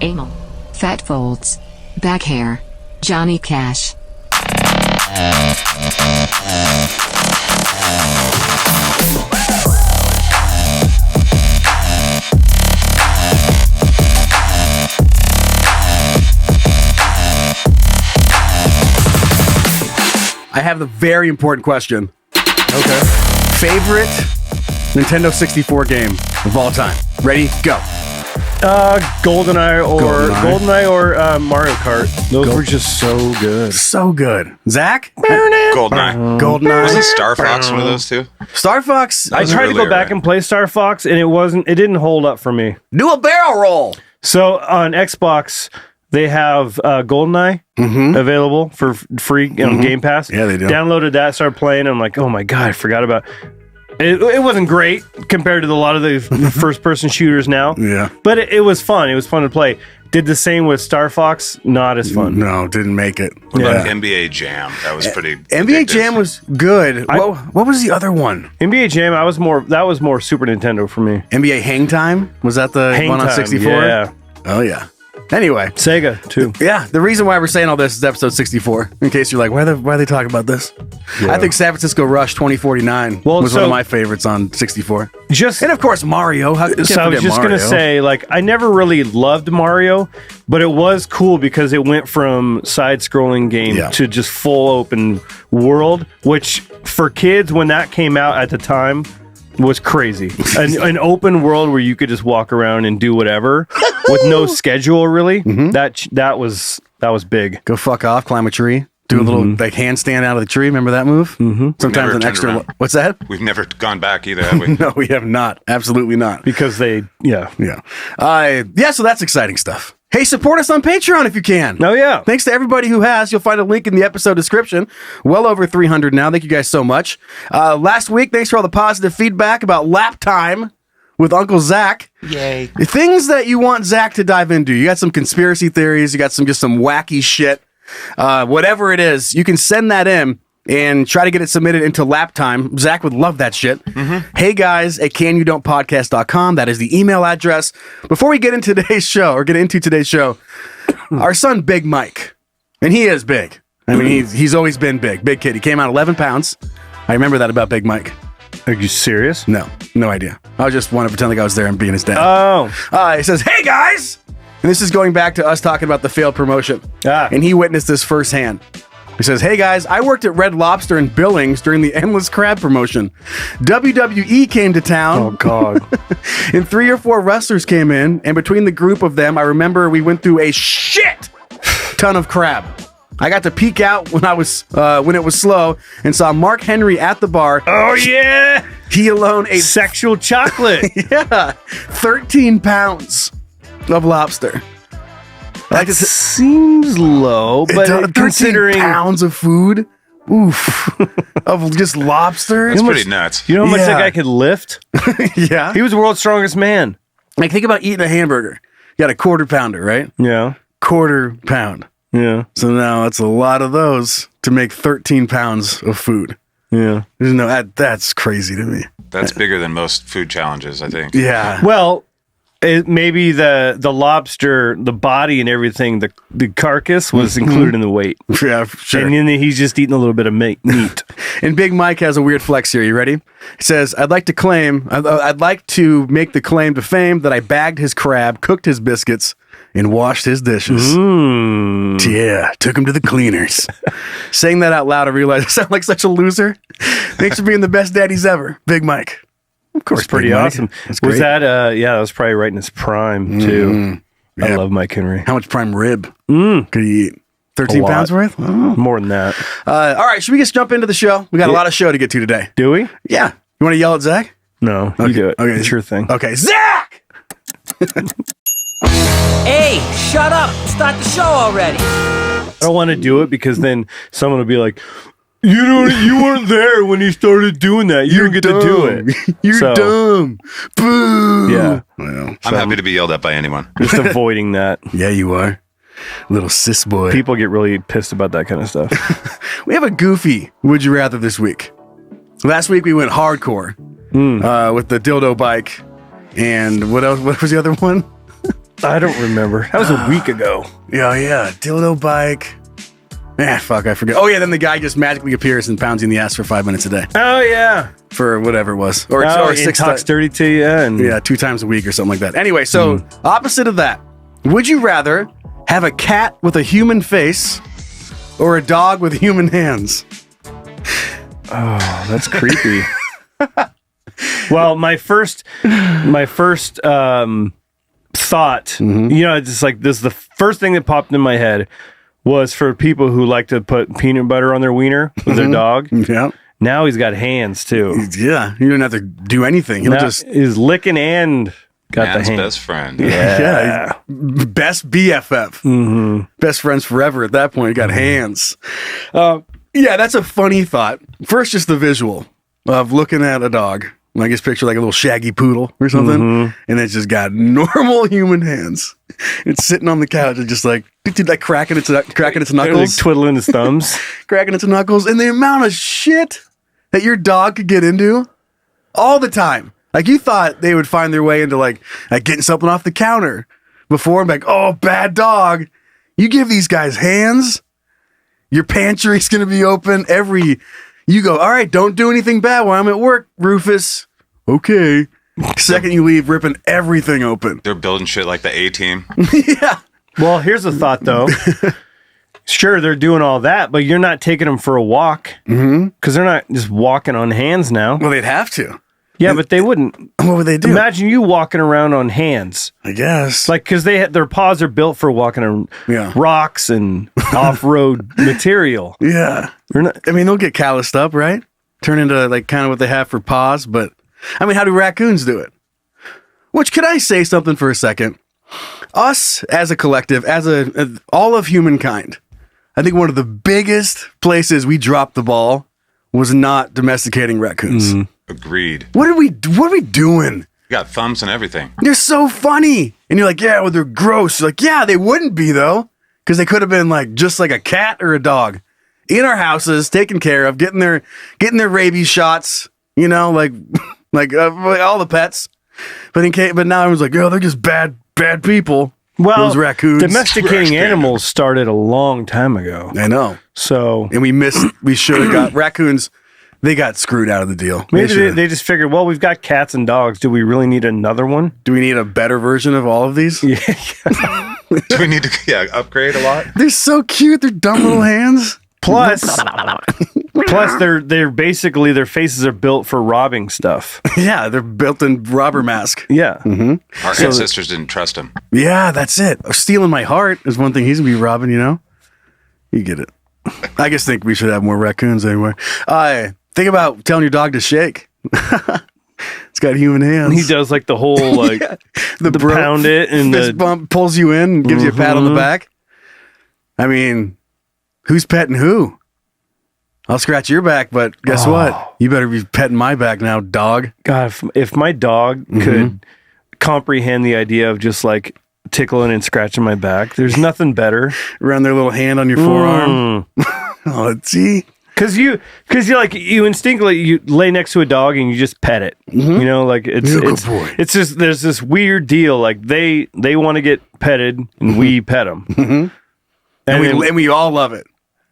anal, fat folds, back hair, Johnny Cash. I have the very important question. Okay. Favorite Nintendo 64 game of all time. Ready? Go. GoldenEye or Mario Kart. Those were just so good. So good. Zach? GoldenEye. GoldenEye. Wasn't Star Fox one of those two? Star Fox. I tried to go back and play Star Fox, and it didn't hold up for me. Do a barrel roll. So on Xbox, they have GoldenEye available for free on Game Pass. Yeah, they do. Downloaded that, started playing. I'm like, oh my God, I forgot about it. It wasn't great compared to a lot of the first-person shooters now. Yeah. But it was fun. It was fun to play. Did the same with Star Fox. Not as fun. No, didn't make it. What about NBA Jam? That was pretty NBA addictive. Jam was good. What was the other one? NBA Jam, that was more Super Nintendo for me. NBA Hang Time? Was that the Hang one on Time, 64? yeah. Oh, yeah. Anyway. Sega, too. Yeah, the reason why we're saying all this is episode 64. In case you're like, why are they talking about this? Yeah. I think San Francisco Rush 2049 was one of my favorites on 64. And of course, Mario. So I was just going to say, like, I never really loved Mario, but it was cool because it went from side-scrolling game to just full open world, which for kids, when that came out at the time, was crazy. An open world where you could just walk around and do whatever with no schedule, really. That was big. Go fuck off, climb a tree, do a little like handstand out of the tree. Remember that move? Sometimes an extra. What's that? We've never gone back either, have we? No, we have not. Absolutely not. Because so that's exciting stuff. Hey, support us on Patreon if you can. Oh, yeah. Thanks to everybody who has. You'll find a link in the episode description. Well over 300 now. Thank you guys so much. Last week, thanks for all the positive feedback about lap time with Uncle Zach. Yay. Things that you want Zach to dive into. You got some conspiracy theories. You got some wacky shit. Whatever it is, you can send that in and try to get it submitted into lap time. Zach would love that shit. Hey guys at canyoudon'tpodcast.com. That is the email address. Before we get into today's show, our son Big Mike, and he is big. I mean, he's always been big kid. He came out 11 pounds. I remember that about Big Mike. Are you serious? No idea. I just want to pretend like I was there and being his dad. Oh. He says, hey guys! And this is going back to us talking about the failed promotion. And he witnessed this firsthand. He says, hey guys, I worked at Red Lobster in Billings during the Endless Crab promotion. WWE came to town. Oh, God. And 3 or 4 wrestlers came in. And between the group of them, I remember we went through a shit ton of crab. I got to peek out when it was slow and saw Mark Henry at the bar. Oh, yeah. He alone ate sexual chocolate. 13 pounds of lobster. That seems low, but considering pounds of food, of just lobster. That's pretty nuts. You know how much that guy could lift? Yeah. He was the world's strongest man. Like, think about eating a hamburger. You got a quarter pounder, right? Yeah. Quarter pound. Yeah. So now it's a lot of those to make 13 pounds of food. Yeah. That's crazy to me. That's bigger than most food challenges, I think. Yeah. Well, maybe the lobster, the body and everything, the carcass was included in the weight. Yeah, sure. And then he's just eating a little bit of meat. And Big Mike has a weird flex here. You ready? He says, I'd like to make the claim to fame that I bagged his crab, cooked his biscuits, and washed his dishes. Yeah, took him to the cleaners. Saying that out loud, I realized I sound like such a loser. Thanks for being the best daddies ever, Big Mike. Of course, pretty awesome. Was that? That was probably right in his prime too. Yeah. I love Mike Henry. How much prime rib could he eat? 13 pounds worth? Oh. More than that. All right, should we just jump into the show? We got a lot of show to get to today. Do we? Yeah. You want to yell at Zach? No, you do it. Okay, it's your thing. Okay, Zach. Hey, shut up! Start the show already. I don't want to do it because then someone will be like, you weren't there when he started doing that. You didn't get to do it. You're dumb. Boo. Yeah. Well, I'm happy to be yelled at by anyone. Just avoiding that. Yeah, you are. Little cis boy. People get really pissed about that kind of stuff. We have a goofy Would You Rather this week. Last week we went hardcore with the dildo bike. And what else? What was the other one? I don't remember. That was a week ago. Yeah. Dildo bike. Fuck, I forget. Oh, yeah, then the guy just magically appears and pounds you in the ass for 5 minutes a day. Oh, yeah. For whatever it was. Or six talks dirty to you. Yeah, 2 times a week or something like that. Anyway, so opposite of that, would you rather have a cat with a human face or a dog with human hands? Oh, that's creepy. Well, my first thought, it's just like this. The first thing that popped in my head was for people who like to put peanut butter on their wiener with their dog. Yeah. Now he's got hands too. Yeah, you don't have to do anything. He's licking and got Man's the hands. best friend. Yeah. Best BFF. Best friends forever at that point. You got hands. Yeah, that's a funny thought. First, just the visual of looking at a dog. I guess picture like a little shaggy poodle or something, and it's just got normal human hands. It's sitting on the couch and just like cracking its knuckles, like twiddling his thumbs, cracking its knuckles, and the amount of shit that your dog could get into all the time. Like you thought they would find their way into like getting something off the counter before. I'm like, oh, bad dog. You give these guys hands, your pantry's gonna be open You go, all right, don't do anything bad while I'm at work, Rufus. Okay. Second you leave, ripping everything open. They're building shit like the A-Team. Yeah. Well, here's a thought, though. Sure, they're doing all that, but you're not taking them for a walk. Because they're not just walking on hands now. Well, they'd have to. Yeah, but they wouldn't. What would they do? Imagine you walking around on hands. I guess. Like, because their paws are built for walking on rocks and off-road material. Yeah. They'll get calloused up, right? Turn into like kind of what they have for paws, but I mean, how do raccoons do it? Which, could I say something for a second? Us as a collective, as all of humankind, I think one of the biggest places we dropped the ball was not domesticating raccoons. Agreed. What are we doing? You got thumbs and everything. They're so funny. And you're like, yeah, well, they're gross. You're like, yeah, they wouldn't be though. Because they could have been like just like a cat or a dog in our houses, taken care of, getting their rabies shots, like all the pets. But now everyone's like, oh, they're just bad people. Well, those raccoons. Domesticating animals started a long time ago. I know. So, and we should have got raccoons. They got screwed out of the deal. Maybe they just figured, well, we've got cats and dogs. Do we really need another one? Do we need a better version of all of these? Yeah. Do we need to upgrade a lot? They're so cute. They're dumb little hands. Plus, they're basically, their faces are built for robbing stuff. Yeah, they're built in robber mask. Yeah. Our ancestors didn't trust him. Yeah, that's it. Stealing my heart is one thing he's going to be robbing, You get it. I just think we should have more raccoons anyway. Think about telling your dog to shake. It's got human hands. He does like the whole the pound it and fist bump pulls you in and gives you a pat on the back. I mean, who's petting who? I'll scratch your back, but guess what? You better be petting my back now, dog. God, if my dog could comprehend the idea of just like tickling and scratching my back, there's nothing better. Run their little hand on your forearm. Oh, see? Because you instinctively you lay next to a dog and you just pet it. It's just there's this weird deal like they want to get petted and we pet them, and we all love it.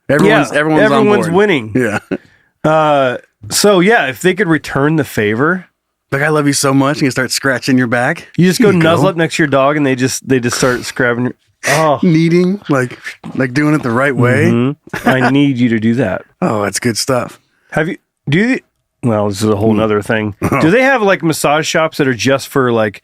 Everyone's winning. Yeah. So yeah, if they could return the favor, like I love you so much, and you start scratching your back. You just go nuzzle up next to your dog and they just start scrubbing your. Oh, kneading, like doing it the right way. I need you to do that. Oh, that's good stuff. Well, this is a whole nother thing. Do they have like massage shops that are just for like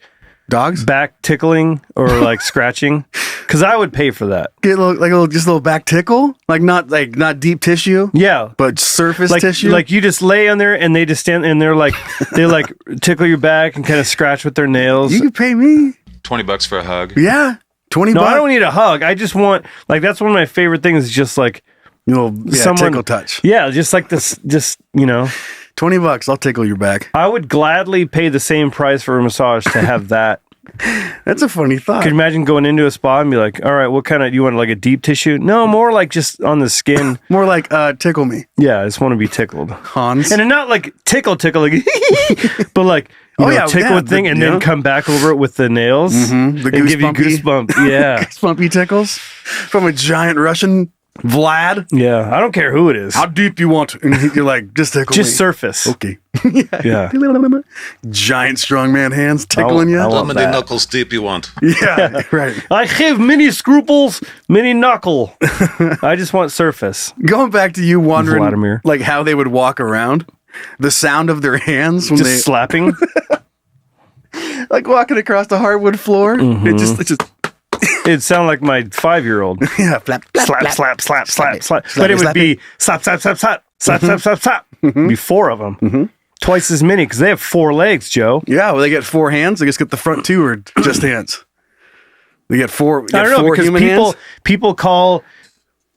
dogs back tickling or like scratching? Because I would pay for that. Get a little back tickle, not deep tissue. Yeah, but surface tissue. Like you just lay on there and they just stand and they're like they like tickle your back and kind of scratch with their nails. You can pay me $20 for a hug. Yeah. $20. No, I don't need a hug. I just want that's one of my favorite things. Is just like someone tickle touch. Yeah, just like this. Just $20. I'll tickle your back. I would gladly pay the same price for a massage to have that That's a funny thought. Could you imagine going into a spa and be like, all right, what kind of, you want like a deep tissue? No, more like just on the skin. More like, tickle me. Yeah, I just want to be tickled. Hans. And not like tickle, like, but like, tickle a thing and then come back over it with the nails and give you goosebumps. Yeah. Goosebumpy tickles from a giant Russian Vlad. Yeah, I don't care who it is. How deep you want? And you're like, just tickle me. Surface. Okay. Yeah. Giant strongman hands tickling you. How many knuckles deep you want? Yeah, right. I have many scruples, many knuckle. I just want surface. Going back to you wondering, Vladimir. like how they would walk around, the sound of their hands when Just slapping. like walking across the hardwood floor. It just It'd sound like my 5-year-old. yeah, flap, Slap. But it would be slap. Be 4 of them. Twice as many because they have 4 legs, Joe. Yeah, well, they get 4 hands. They just get the front 2 or just hands. They get 4. I don't know, because human hands. people call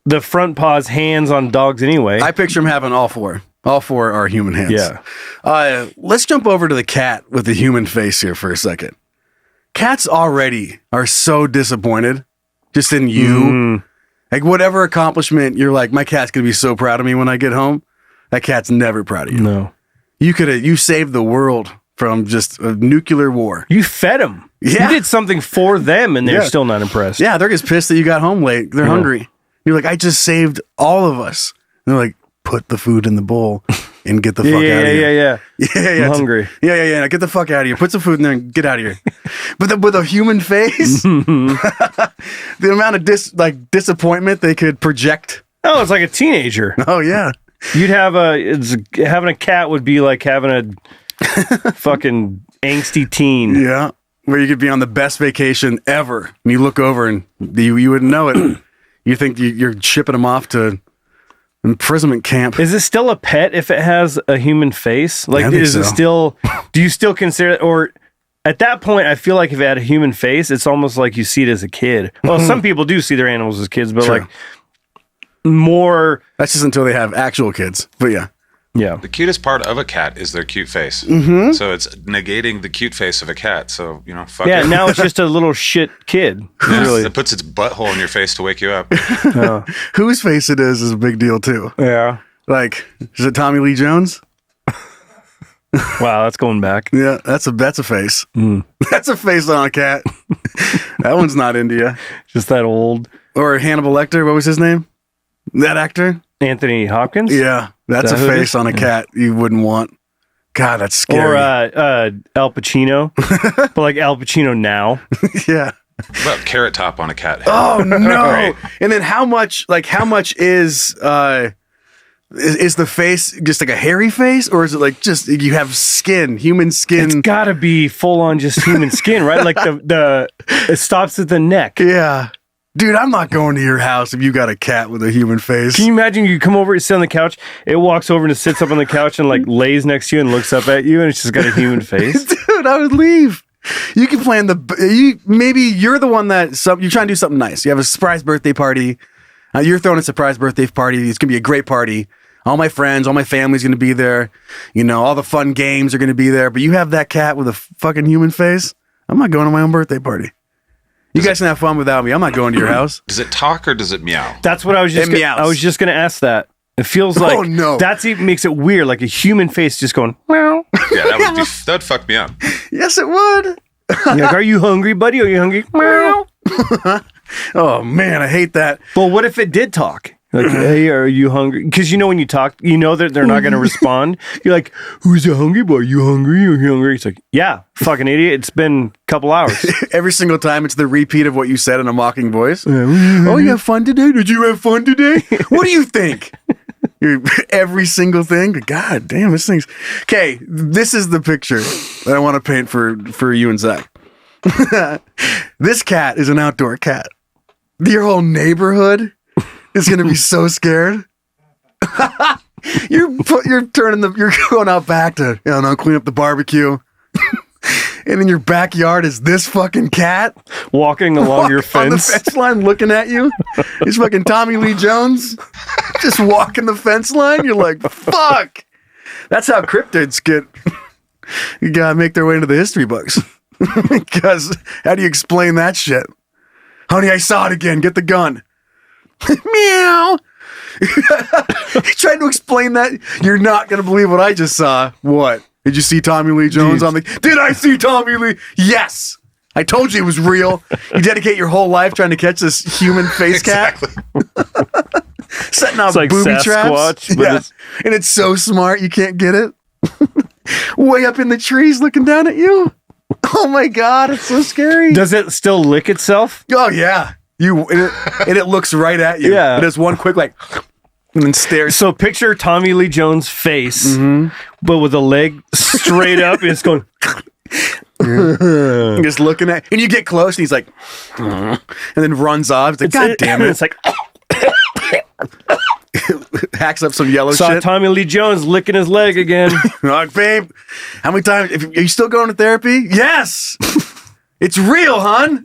the front paws hands on dogs anyway. I picture them having all 4. All 4 are human hands. Yeah. Let's jump over to the cat with the human face here for a second. Cats already are so disappointed just in you. Like whatever accomplishment, you're like, my cat's going to be so proud of me when I get home. That cat's never proud of you. No. You saved the world from just a nuclear war. You fed them. Yeah. You did something for them and they're still not impressed. Yeah, they're just pissed that you got home late. They're hungry. You're like, I just saved all of us. And they're like, put the food in the bowl and get the fuck out of here. Yeah. I'm hungry. Yeah. Get the fuck out of here. Put some food in there and get out of here. But with a human face, the amount of disappointment they could project. Oh, it's like a teenager. Oh yeah. You'd have having a cat would be like having a fucking angsty teen. Yeah. Where you could be on the best vacation ever. And you look over and you wouldn't know it. You think you're shipping them off to imprisonment camp. Is it still a pet if it has a human face? Like, it still? Do you still consider it? Or at that point, I feel like if it had a human face, it's almost like you see it as a kid. Well, some people do see their animals as kids, but like more. That's just until they have actual kids. But yeah. The cutest part of a cat is their cute face. So it's negating the cute face of a cat. So, fuck it. Now it's just a little shit kid. Really. It puts its butthole in your face to wake you up. Whose face it is a big deal too. Yeah. Like, is it Tommy Lee Jones? Wow, that's going back. Yeah, that's a face. That's a face on a cat. That one's not India. Just that old. Or Hannibal Lecter, what was his name? That actor? Anthony Hopkins? Yeah, that's a face on a cat you wouldn't want. God, that's scary. Or Al Pacino. But like Al Pacino now. Yeah. What about Carrot Top on a cat head? Oh no! And then how much is the face just like a hairy face, or is it like just you have skin, human skin? It's gotta be full on just human skin, right? Like it stops at the neck. Yeah. Dude, I'm not going to your house if you got a cat with a human face. Can you imagine you come over, you sit on the couch, it walks over and it sits up on the couch and like lays next to you and looks up at you and it's just got a human face? Dude, I would leave. You can plan maybe you're the one that you're trying to do something nice. You have a surprise birthday party. You're throwing a surprise birthday party. It's going to be a great party. All my friends, all my family's going to be there. All the fun games are going to be there. But you have that cat with a fucking human face. I'm not going to my own birthday party. You guys can have fun without me. I'm not going to your house. Does it talk or does it meow? That's what I was just going to ask that. It feels like that's even makes it weird, like a human face just going meow. Yeah, that would fuck me up. Yes, it would. Like, are you hungry, buddy? Are you hungry? Meow. Oh man, I hate that. Well, what if it did talk? Like, hey, are you hungry? Because when you talk, that they're not going to respond. You're like, who's a hungry boy? You hungry? Are you hungry? It's like, yeah, fucking idiot. It's been a couple hours. Every single time it's the repeat of what you said in a mocking voice. Oh, you have fun today? Did you have fun today? What do you think? Every single thing. God damn, this thing's... Okay, this is the picture that I want to paint for you and Zach. This cat is an outdoor cat. Your whole neighborhood is going to be so scared. You're going out back to, clean up the barbecue. And in your backyard is this fucking cat walking along your fence. On the fence line looking at you. He's fucking Tommy Lee Jones just walking the fence line. You're like, fuck. That's how cryptids you gotta make their way into the history books. Because how do you explain that shit? Honey, I saw it again. Get the gun. Meow. You tried to explain that? You're not going to believe what I just saw. What? Did you see Tommy Lee Jones on the... Did I see Tommy Lee? Yes. I told you it was real. You dedicate your whole life trying to catch this human face cat. Setting up like booby Sasquatch, traps. Yeah. And it's so smart you can't get it. Way up in the trees looking down at you. Oh my God, it's so scary. Does it still lick itself? Oh yeah. And it looks right at you. Yeah. It does one quick and then stares. So picture Tommy Lee Jones' face, but with a leg straight up, and it's going... just looking at, and you get close, and he's like, and then runs off. It's like, God damn it! It's like hacks up some yellow saw shit. Tommy Lee Jones licking his leg again. Like, babe, how many times? Are you still going to therapy? Yes, it's real, hon.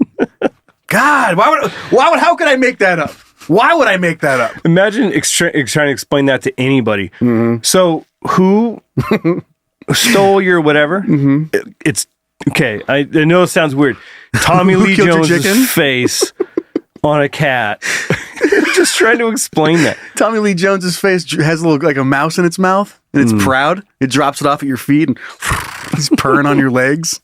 God, how could I make that up? Why would I make that up? Imagine trying to explain that to anybody. So who stole your whatever? It's okay. I know it sounds weird. Tommy Lee Jones' face on a cat. Just trying to explain that. Tommy Lee Jones's face has a little like a mouse in its mouth, and it's proud. It drops it off at your feet, and he's purring on your legs.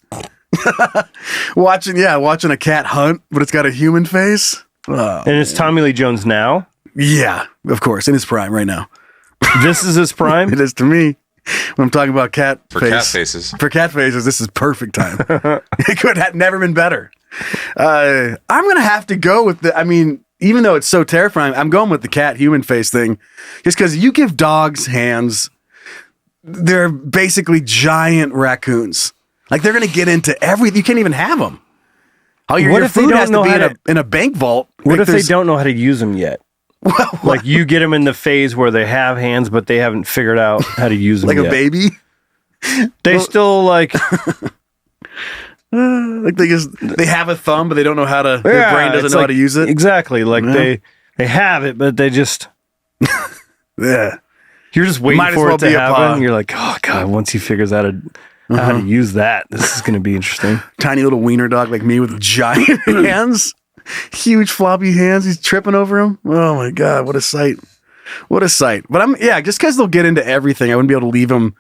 watching a cat hunt, but it's got a human face. Oh, and it's Tommy Lee Jones now? Yeah, of course, in his prime right now. This is his prime? It is to me. When I'm talking about cat faces. For cat faces, this is perfect time. It could have never been better. I'm going to have to go with even though it's so terrifying, I'm going with the cat human face thing. Just because you give dogs hands, they're basically giant raccoons. Like they're going to get into everything. You can't even have them. Your food has to be in a bank vault. What if they don't know how to use them yet? Like you get them in the phase where they have hands, but they haven't figured out how to use them like yet. A baby? They still like... like they have a thumb, but they don't know how to... Their brain doesn't know how to use it? Exactly. Like they have it, but they just... Yeah. You're just waiting for it to happen. You're like, oh God, once he figures out how to use that, this is going to be interesting. Tiny little wiener dog like me with giant hands. Huge floppy hands. He's tripping over him. Oh my God, what a sight. What a sight. But just because they'll get into everything, I wouldn't be able to leave them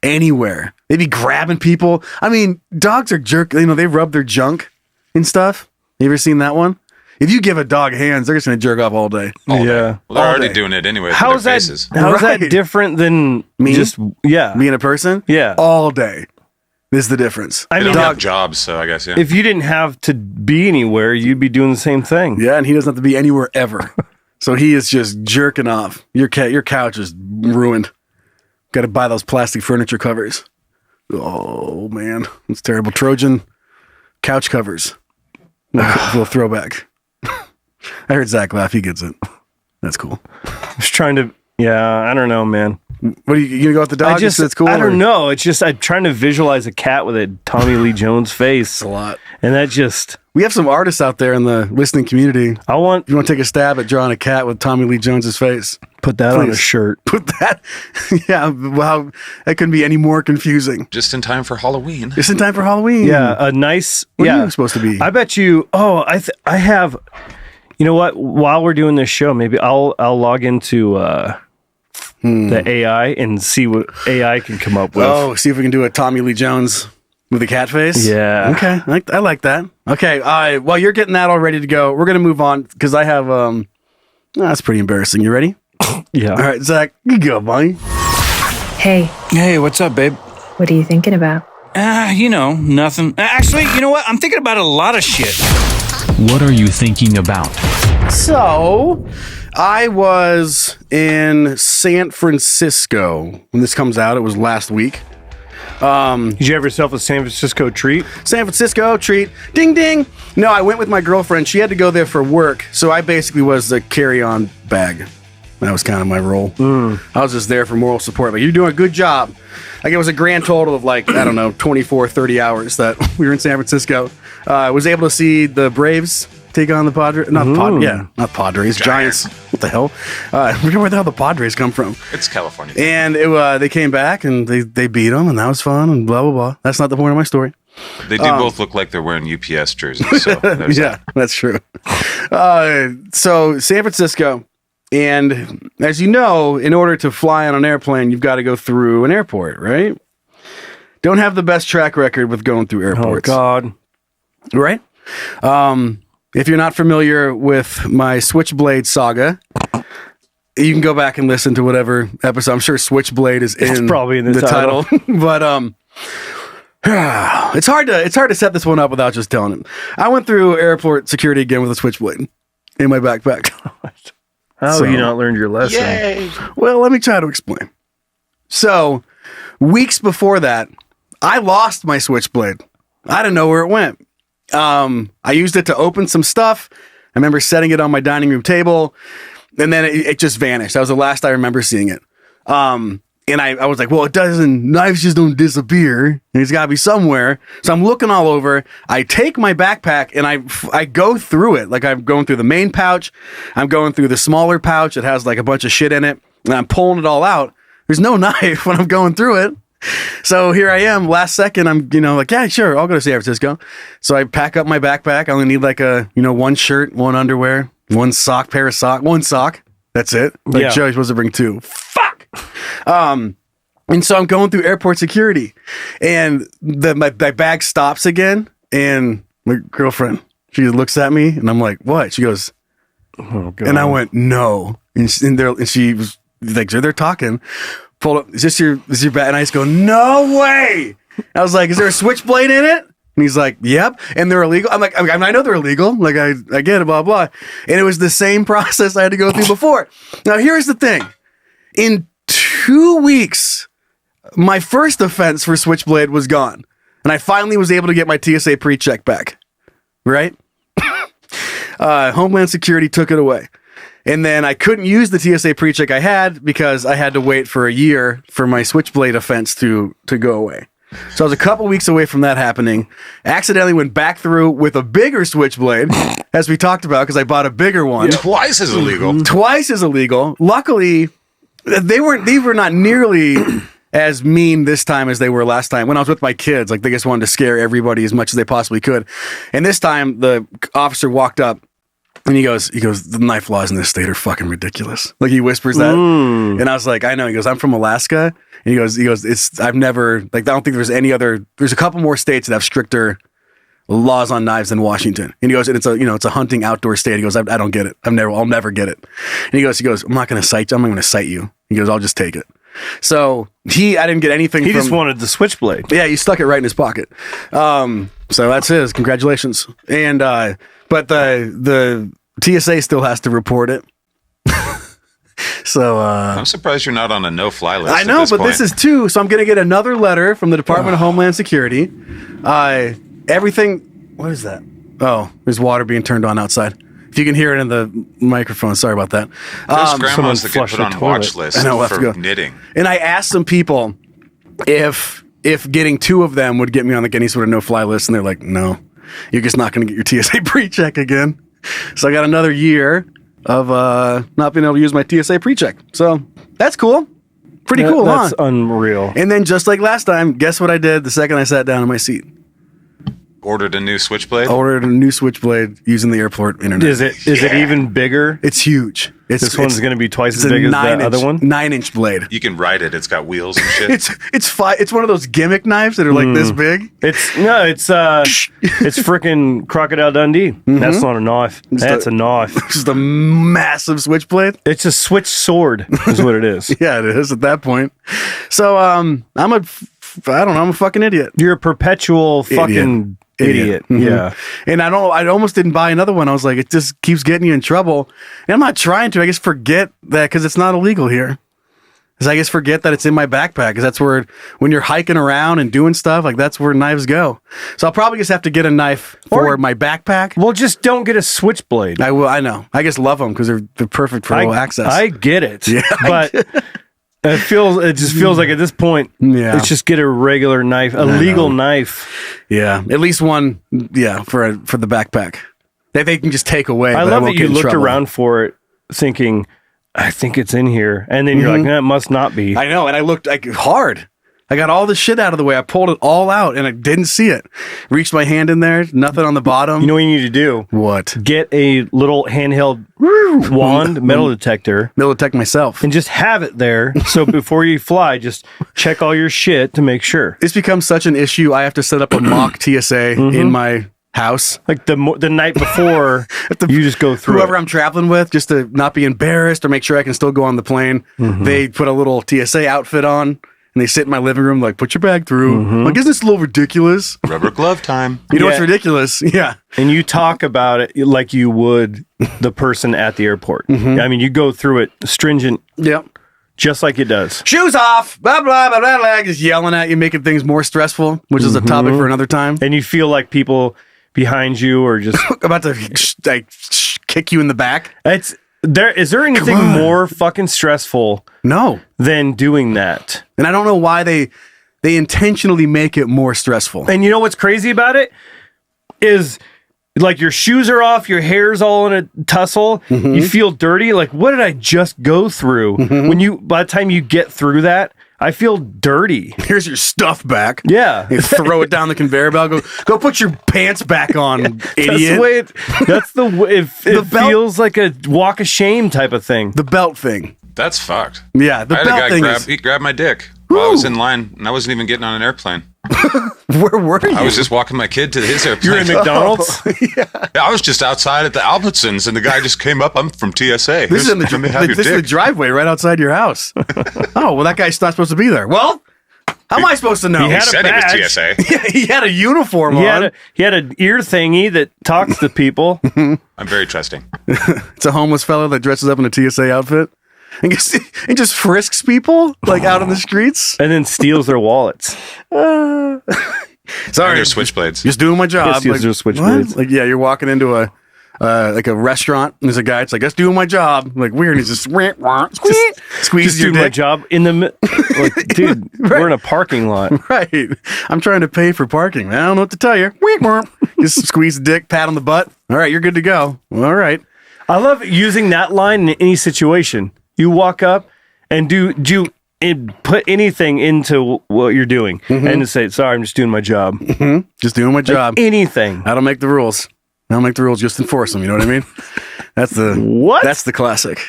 anywhere. They'd be grabbing people. I mean, dogs are they rub their junk and stuff. You ever seen that one? If you give a dog hands, they're just going to jerk off all day. All day. Yeah. Well, they're already doing it anyway. How is that different than me? Me and a person? Yeah. All day. This is the difference. They don't have jobs, so I guess, yeah. If you didn't have to be anywhere, you'd be doing the same thing. Yeah, and he doesn't have to be anywhere ever. So he is just jerking off. Your couch is ruined. Got to buy those plastic furniture covers. Oh, man. That's terrible. Trojan couch covers. Little throwback. I heard Zach laugh. He gets it. That's cool. I was trying to... Yeah, I don't know, man. What are you gonna go with the dog? That's cool. I don't know. It's just I'm trying to visualize a cat with a Tommy Lee Jones face. A lot, and that just. We have some artists out there in the listening community. If you want to take a stab at drawing a cat with Tommy Lee Jones's face, put that on a shirt. Put that. Yeah. Wow. That couldn't be any more confusing. Just in time for Halloween. Just in time for Halloween. Yeah. A nice. What are you supposed to be? I bet you. Oh, I have. You know what? While we're doing this show, maybe I'll log into. The AI and see what AI can come up with. Oh, see if we can do a Tommy Lee Jones with a cat face? Yeah. Okay. I like that. Okay. Well, you're getting that all ready to go. We're going to move on because I have, that's pretty embarrassing. You ready? Yeah. All right, Zach, you go, buddy. Hey. Hey, what's up, babe? What are you thinking about? Nothing. Actually, you know what? I'm thinking about a lot of shit. What are you thinking about? So, I was in San Francisco when this comes out. It was last week. Did you have yourself a San Francisco treat? San Francisco treat. Ding, ding. No, I went with my girlfriend. She had to go there for work. So I basically was the carry-on bag. That was kind of my role. I was just there for moral support. Like, you're doing a good job. Like, it was a grand total of 24, 30 hours that we were in San Francisco. I was able to see the Braves take on the Padres. Not Padres. Giants. What the hell? Where the hell the Padres come from? It's California. And they came back and they beat them, and that was fun and blah, blah, blah. That's not the point of my story. They do both look like they're wearing UPS jerseys. So yeah, that's true. So San Francisco, and as you know, in order to fly on an airplane, you've got to go through an airport, right? Don't have the best track record with going through airports. Oh, God. Right? If you're not familiar with my Switchblade saga, you can go back and listen to whatever episode. I'm sure Switchblade is probably in the title. But it's hard to set this one up without just telling it. I went through airport security again with a Switchblade in my backpack. How have you not learned your lesson? Yay. Well, let me try to explain. So, weeks before that, I lost my Switchblade. I didn't know where it went. I used it to open some stuff. I remember setting it on my dining room table, and then it just vanished. That was the last I remember seeing it. And I was like, well, knives just don't disappear. And it's got to be somewhere. So I'm looking all over. I take my backpack and I go through it. Like I'm going through the main pouch. I'm going through the smaller pouch. It has like a bunch of shit in it. And I'm pulling it all out. There's no knife when I'm going through it. So here I am, last second, I'm, like, yeah, sure, I'll go to San Francisco. So I pack up my backpack. I only need like one shirt, one underwear, one sock, one sock. That's it. Like, Joey's supposed to bring 2. Fuck! And so I'm going through airport security, and my bag stops again, and my girlfriend, she looks at me, and I'm like, what? She goes, oh, God. And I went, no. And she was like, they're talking. Pulled up, is this your bag? And I just go, no way. I was like, is there a Switchblade in it? And he's like, yep. And they're illegal. I'm like, I know they're illegal. Like, I get it, blah, blah. And it was the same process I had to go through before. Now, here's the thing. In 2 weeks, my first offense for Switchblade was gone. And I finally was able to get my TSA pre-check back. Right? Homeland Security took it away. And then I couldn't use the TSA pre-check I had because I had to wait for a year for my Switchblade offense to go away. So I was a couple weeks away from that happening. Accidentally went back through with a bigger Switchblade, as we talked about, because I bought a bigger one. Twice as illegal. Twice as illegal. Luckily, they were not nearly as mean this time as they were last time. When I was with my kids, like they just wanted to scare everybody as much as they possibly could. And this time, the officer walked up. And he goes, the knife laws in this state are fucking ridiculous. Like he whispers that. And I was like, I know. He goes, I'm from Alaska. And he goes, I don't think there's a couple more states that have stricter laws on knives than Washington. And he goes, and it's a hunting outdoor state. He goes, I don't get it. I'll never get it. And he goes, I'm not going to cite you. I'm not going to cite you. He goes, I'll just take it. So I didn't get anything. He just wanted the Switchblade. Yeah, he stuck it right in his pocket. So that's his. Congratulations. And, but the TSA still has to report it. So I'm surprised you're not on a no-fly list. I know, but this is 2, so I'm going to get another letter from the Department of Homeland Security. Everything. What is that? Oh, there's water being turned on outside. If you can hear it in the microphone, sorry about that. There's grandmas that get put on watch lists for knitting. And I asked some people if getting 2 of them would get me on like any sort of no-fly list, and they're like, no. You're just not going to get your TSA pre-check again. So I got another year of not being able to use my TSA pre-check. So that's cool. Pretty cool, that's unreal. And then just like last time, guess what I did the second I sat down in my seat? Ordered a new Switchblade? Ordered a new Switchblade using the airport internet. Is it even bigger? It's huge. This one's going to be twice as big as the other one? 9-inch blade. You can ride it. It's got wheels and shit. It's one of those gimmick knives that are like this big. It's freaking Crocodile Dundee. Mm-hmm. That's not a knife. That's a knife. It's just a massive switchblade. It's a switch sword is what it is. Yeah, it is at that point. So I'm a fucking idiot. You're a perpetual fucking idiot. Mm-hmm. Yeah. And I almost didn't buy another one. I was like, it just keeps getting you in trouble. And I'm not trying to. I just forget that because it's not illegal here. Because I just forget that it's in my backpack. Because that's where, when you're hiking around and doing stuff, like that's where knives go. So I'll probably just have to get a knife for my backpack. Well, just don't get a switchblade. I will. I know. I just love them because they're perfect for access. I get it. Yeah, but it just feels like at this point, let's just get a regular knife, a legal knife. Yeah, at least one. Yeah, for the backpack that they can just take away. I love that you looked around for it, thinking, I think it's in here, and then you're like, no, it must not be. I know, and I looked hard. I got all the shit out of the way. I pulled it all out and I didn't see it. Reached my hand in there, nothing on the bottom. You know what you need to do? What? Get a little handheld wand, metal detector. Metal detect myself. And just have it there. So before you fly, just check all your shit to make sure. It's become such an issue. I have to set up a mock TSA in my house. Like the night before, you just go through whoever I'm traveling with, just to not be embarrassed or make sure I can still go on the plane. They put a little TSA outfit on. And they sit in my living room, like, put your bag through. Like, isn't this a little ridiculous? Rubber glove time. You know what's ridiculous? Yeah. And you talk about it like you would the person at the airport. I mean, you go through it stringent. Yep. Just like it does. Shoes off, blah, blah, blah, blah, blah, just yelling at you, making things more stressful, which is a topic for another time. And you feel like people behind you are just about to like kick you in the back. Is there anything more fucking stressful than doing that? And I don't know why they intentionally make it more stressful. And you know what's crazy about it is like your shoes are off, your hair's all in a tussle, you feel dirty. Like, what did I just go through? By the time you get through that, I feel dirty. Here's your stuff back. Yeah. You throw it down the conveyor belt. Go put your pants back on, idiot. That's the way it feels like a walk of shame type of thing. The belt thing. That's fucked. Yeah, the belt thing he grabbed my dick while I was in line, and I wasn't even getting on an airplane. Where were you? I was just walking my kid to his airplane. You're in McDonald's? Yeah, I was just outside at the Albertsons, and the guy just came up. I'm from TSA. This is the driveway right outside your house. Oh, well, that guy's not supposed to be there. Well, how am I supposed to know? He said he was TSA. Yeah, he had a uniform on. He had an ear thingy that talks to people. I'm very trusting. It's a homeless fellow that dresses up in a TSA outfit. And just frisks people like out on the streets, and then steals their wallets. Sorry, and their switchblades. Just doing my job. Steals their switchblades. Like, yeah, you're walking into a restaurant, and there's a guy. It's like, just doing my job. Like weird. He's just squeeze your doing dick. my job in the like, dude. Right. We're in a parking lot. Right. I'm trying to pay for parking. I don't know what to tell you. Just squeeze the dick, pat on the butt. All right, you're good to go. All right. I love using that line in any situation. You walk up and put anything into what you're doing and just say, sorry, I'm just doing my job. Just doing my job. Like anything. I don't make the rules. I don't make the rules, just enforce them. You know what I mean? That's the classic.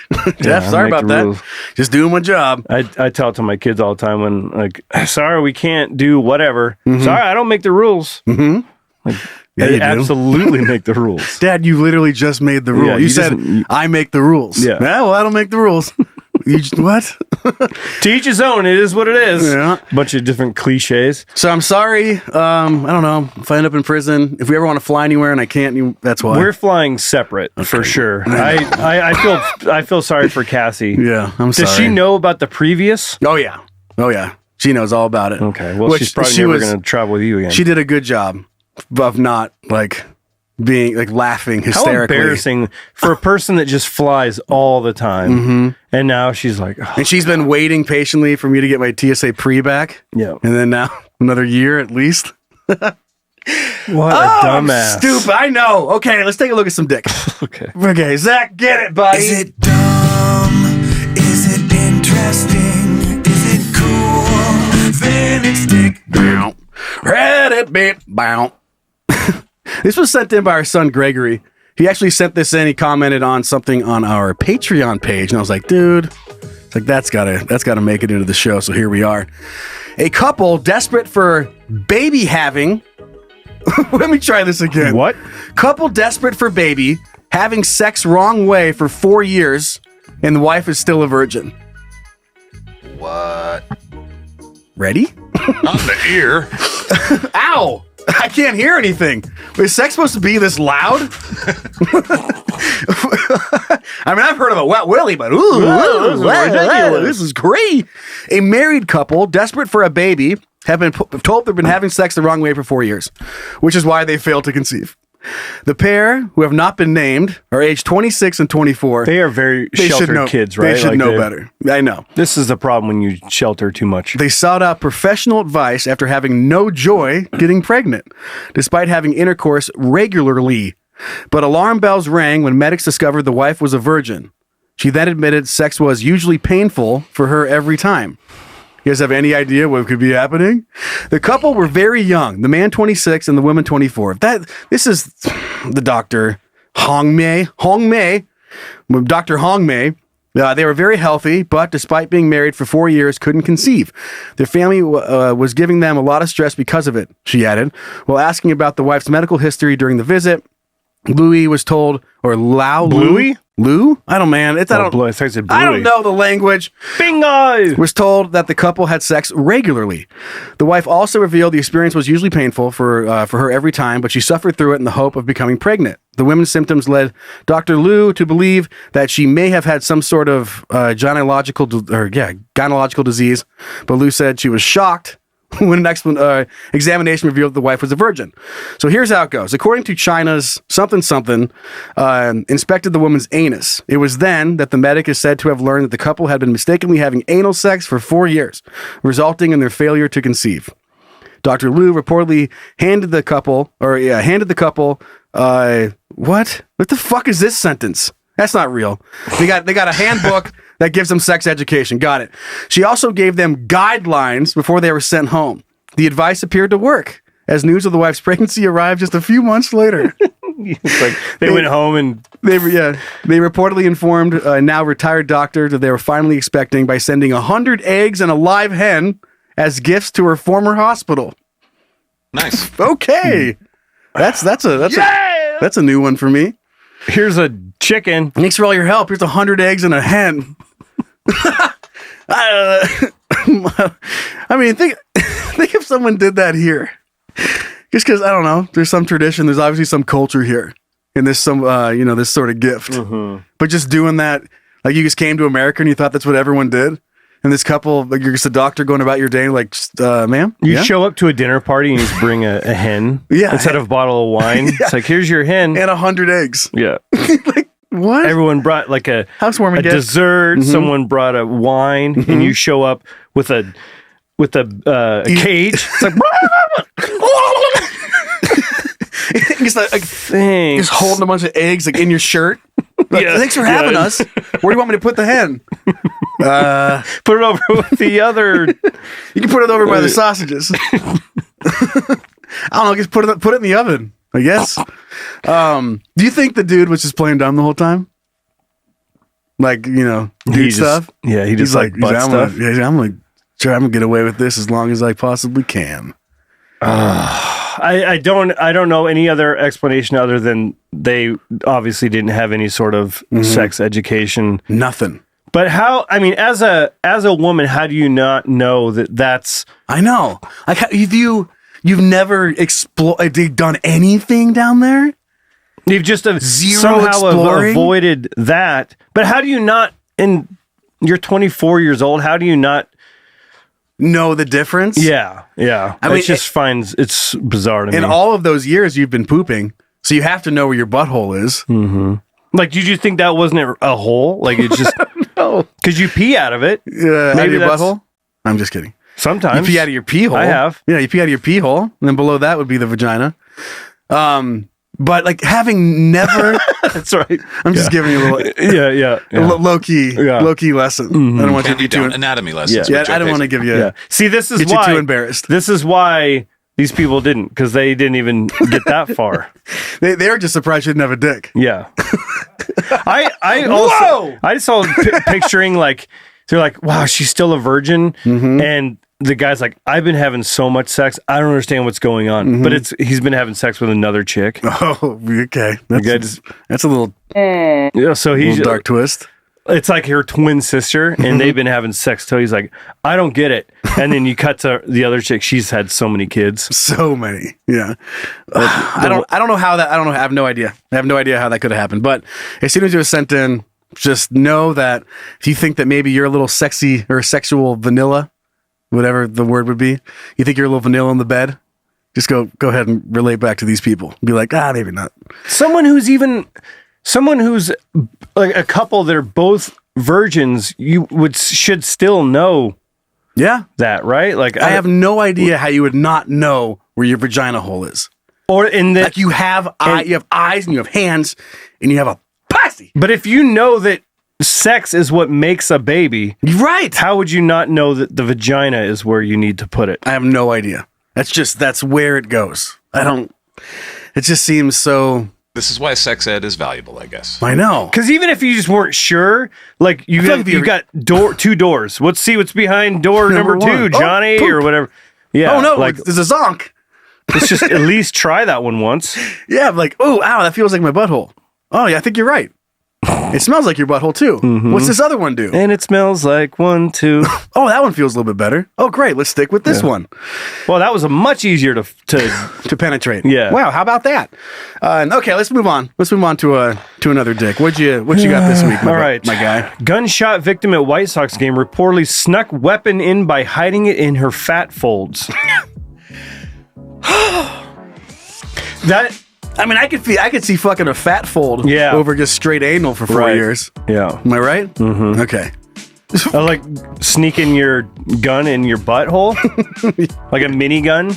Jeff, sorry about that. Rules. Just doing my job. I tell it to my kids all the time when, like, sorry, we can't do whatever. Sorry, I don't make the rules. Like, yeah, I absolutely make the rules. Dad, you literally just made the rule. Yeah, you said, I make the rules. Yeah. Well, I don't make the rules. What? To each his own. It is what it is. Yeah. Bunch of different cliches. So I'm sorry. I don't know. If I end up in prison, if we ever want to fly anywhere and I can't, that's why. We're flying separate for sure. I feel sorry for Cassie. Yeah, I'm sorry. Does she know about the previous? Oh, yeah. She knows all about it. Okay. Well, she's probably never going to travel with you again. She did a good job of not being laughing hysterically. How embarrassing for a person that just flies all the time. And now she's like, and she's been waiting patiently for me to get my TSA pre back. Yeah. And then now another year at least. What a dumbass. Stupid. I know. Okay, let's take a look at some dick. Okay, Zach, get it, buddy. Is it dumb? Is it interesting? Is it cool? Then it's dick. Reddit bit. Bow. This was sent in by our son Gregory. He actually sent this in. He commented on something on our Patreon page, and I was like, dude, it's like that's gotta make it into the show. So here we are. A couple desperate for baby having. Let me try this again. What? Couple desperate for baby having sex wrong way for 4 years, and the wife is still a virgin. What? Ready? Not in the ear. Ow! I can't hear anything. Is sex supposed to be this loud? I mean, I've heard of a wet willy, but this is great. A married couple, desperate for a baby, have been told they've been having sex the wrong way for 4 years, which is why they failed to conceive. The pair, who have not been named, are aged 26 and 24. They are very sheltered kids, right? They should know better. I know. This is the problem when you shelter too much. They sought out professional advice after having no joy getting pregnant, despite having intercourse regularly. But alarm bells rang when medics discovered the wife was a virgin. She then admitted sex was usually painful for her every time. You guys have any idea what could be happening? The couple were very young. The man 26 and the woman 24. This is the Dr. Hong Mei. Dr. Hong Mei. They were very healthy, but despite being married for 4 years, couldn't conceive. Their family was giving them a lot of stress because of it, she added. While asking about the wife's medical history during the visit, Louis was told, or Louis? Lou? I don't know the language. Bingo! Was told that the couple had sex regularly. The wife also revealed the experience was usually painful for her every time, but she suffered through it in the hope of becoming pregnant. The women's symptoms led Dr. Lou to believe that she may have had some sort of gynecological disease, but Lou said she was shocked when an examination revealed the wife was a virgin. So here's how it goes. According to China's something, inspected the woman's anus. It was then that the medic is said to have learned that the couple had been mistakenly having anal sex for 4 years, resulting in their failure to conceive. Dr. Liu reportedly handed the couple, what the fuck is this sentence? That's not real. They got a handbook that gives them sex education. Got it. She also gave them guidelines before they were sent home. The advice appeared to work, as news of the wife's pregnancy arrived just a few months later. It's like they went home and they reportedly informed a now retired doctor that they were finally expecting by sending 100 eggs and a live hen as gifts to her former hospital. Nice. Okay. That's a new one for me. Here's a chicken. Thanks for all your help. Here's 100 eggs and a hen. I mean, think if someone did that here. Just because, I don't know, there's some tradition, there's obviously some culture here, and there's some, this sort of gift. Mm-hmm. But just doing that, like you just came to America and you thought that's what everyone did, and this couple, like you're just a doctor going about your day, like, ma'am? You show up to a dinner party and you just bring a hen instead of a bottle of wine. Yeah. It's like, here's your hen. And 100 eggs. Yeah. Like, what? Everyone brought like a housewarming dessert. Mm-hmm. Someone brought a wine, mm-hmm. and you show up with a cage. It's like, it's like just holding a bunch of eggs like in your shirt. Like, thanks for having us. Where do you want me to put the hen? Put it over with the other. You can put it over by the sausages. I don't know. Just put it in the oven, I guess. Do you think the dude was just playing dumb the whole time? Like, dude stuff? He's like butt stuff. I'm gonna get away with this as long as I possibly can. I don't know any other explanation other than they obviously didn't have any sort of sex education. Nothing. But how? I mean, as a woman, how do you not know that that's? I know. Like, you've never done anything down there. You've just somehow avoided that. But how do you not? And you're 24 years old. How do you not know the difference? Yeah. I mean, it's bizarre to me. In all of those years, you've been pooping, so you have to know where your butthole is. Mm-hmm. Like, did you think that wasn't a hole? Like, it's just no, because you pee out of it. Out of your butthole. I'm just kidding. Sometimes you pee out of your pee hole. I have. Yeah, you pee out of your pee hole, and then below that would be the vagina. But like having never, that's right. I'm just giving you a little, low key lesson. Mm-hmm. I don't want you to be too anatomy lessons. Yeah, I don't want to give you. Yeah. See, this is why you too embarrassed. This is why these people didn't, because they didn't even get that far. They were just surprised you didn't have a dick. Yeah. I just saw picturing like they're like, wow, she's still a virgin, and the guy's like, I've been having so much sex, I don't understand what's going on. But he's been having sex with another chick. Oh, okay. That's a little so he's a dark twist. It's like her twin sister, and they've been having sex till he's like, I don't get it. And then you cut to the other chick. She's had so many kids. So many. Yeah. I don't know how that, I have no idea. I have no idea how that could have happened. But as soon as you were sent in, just know that if you think that maybe you're a little sexy or sexual vanilla, whatever the word would be, you think you're a little vanilla in the bed, just go ahead and relate back to these people. Be like, maybe not. Someone who's like a couple that are both virgins, should still know. Yeah, that right? Like I have no idea how you would not know where your vagina hole is. Or in the like you have eyes and you have hands and you have a pussy. But if you know that sex is what makes a baby, right? How would you not know that the vagina is where you need to put it? I have no idea. That's where it goes. It just seems so. This is why sex ed is valuable, I guess. I know. Because even if you just weren't sure, like you got two doors. Let's see what's behind door number 2, Johnny, or whatever. Yeah. Oh no, like there's a zonk. Let's just at least try that one once. Yeah, like, oh, ow, that feels like my butthole. Oh yeah, I think you're right. It smells like your butthole too. Mm-hmm. What's this other one do? And it smells like 1, 2. Oh, that one feels a little bit better. Oh, great. Let's stick with this one. Well, that was a much easier to penetrate. Yeah. Wow. How about that? Okay, let's move on. Let's move on to another dick. What you got this week? My guy. Gunshot victim at White Sox game reportedly snuck weapon in by hiding it in her fat folds. I could see fucking a fat fold over just straight anal for 4 years. Yeah. Am I right? Mm-hmm. Okay. Like sneaking your gun in your butthole? Like a mini gun?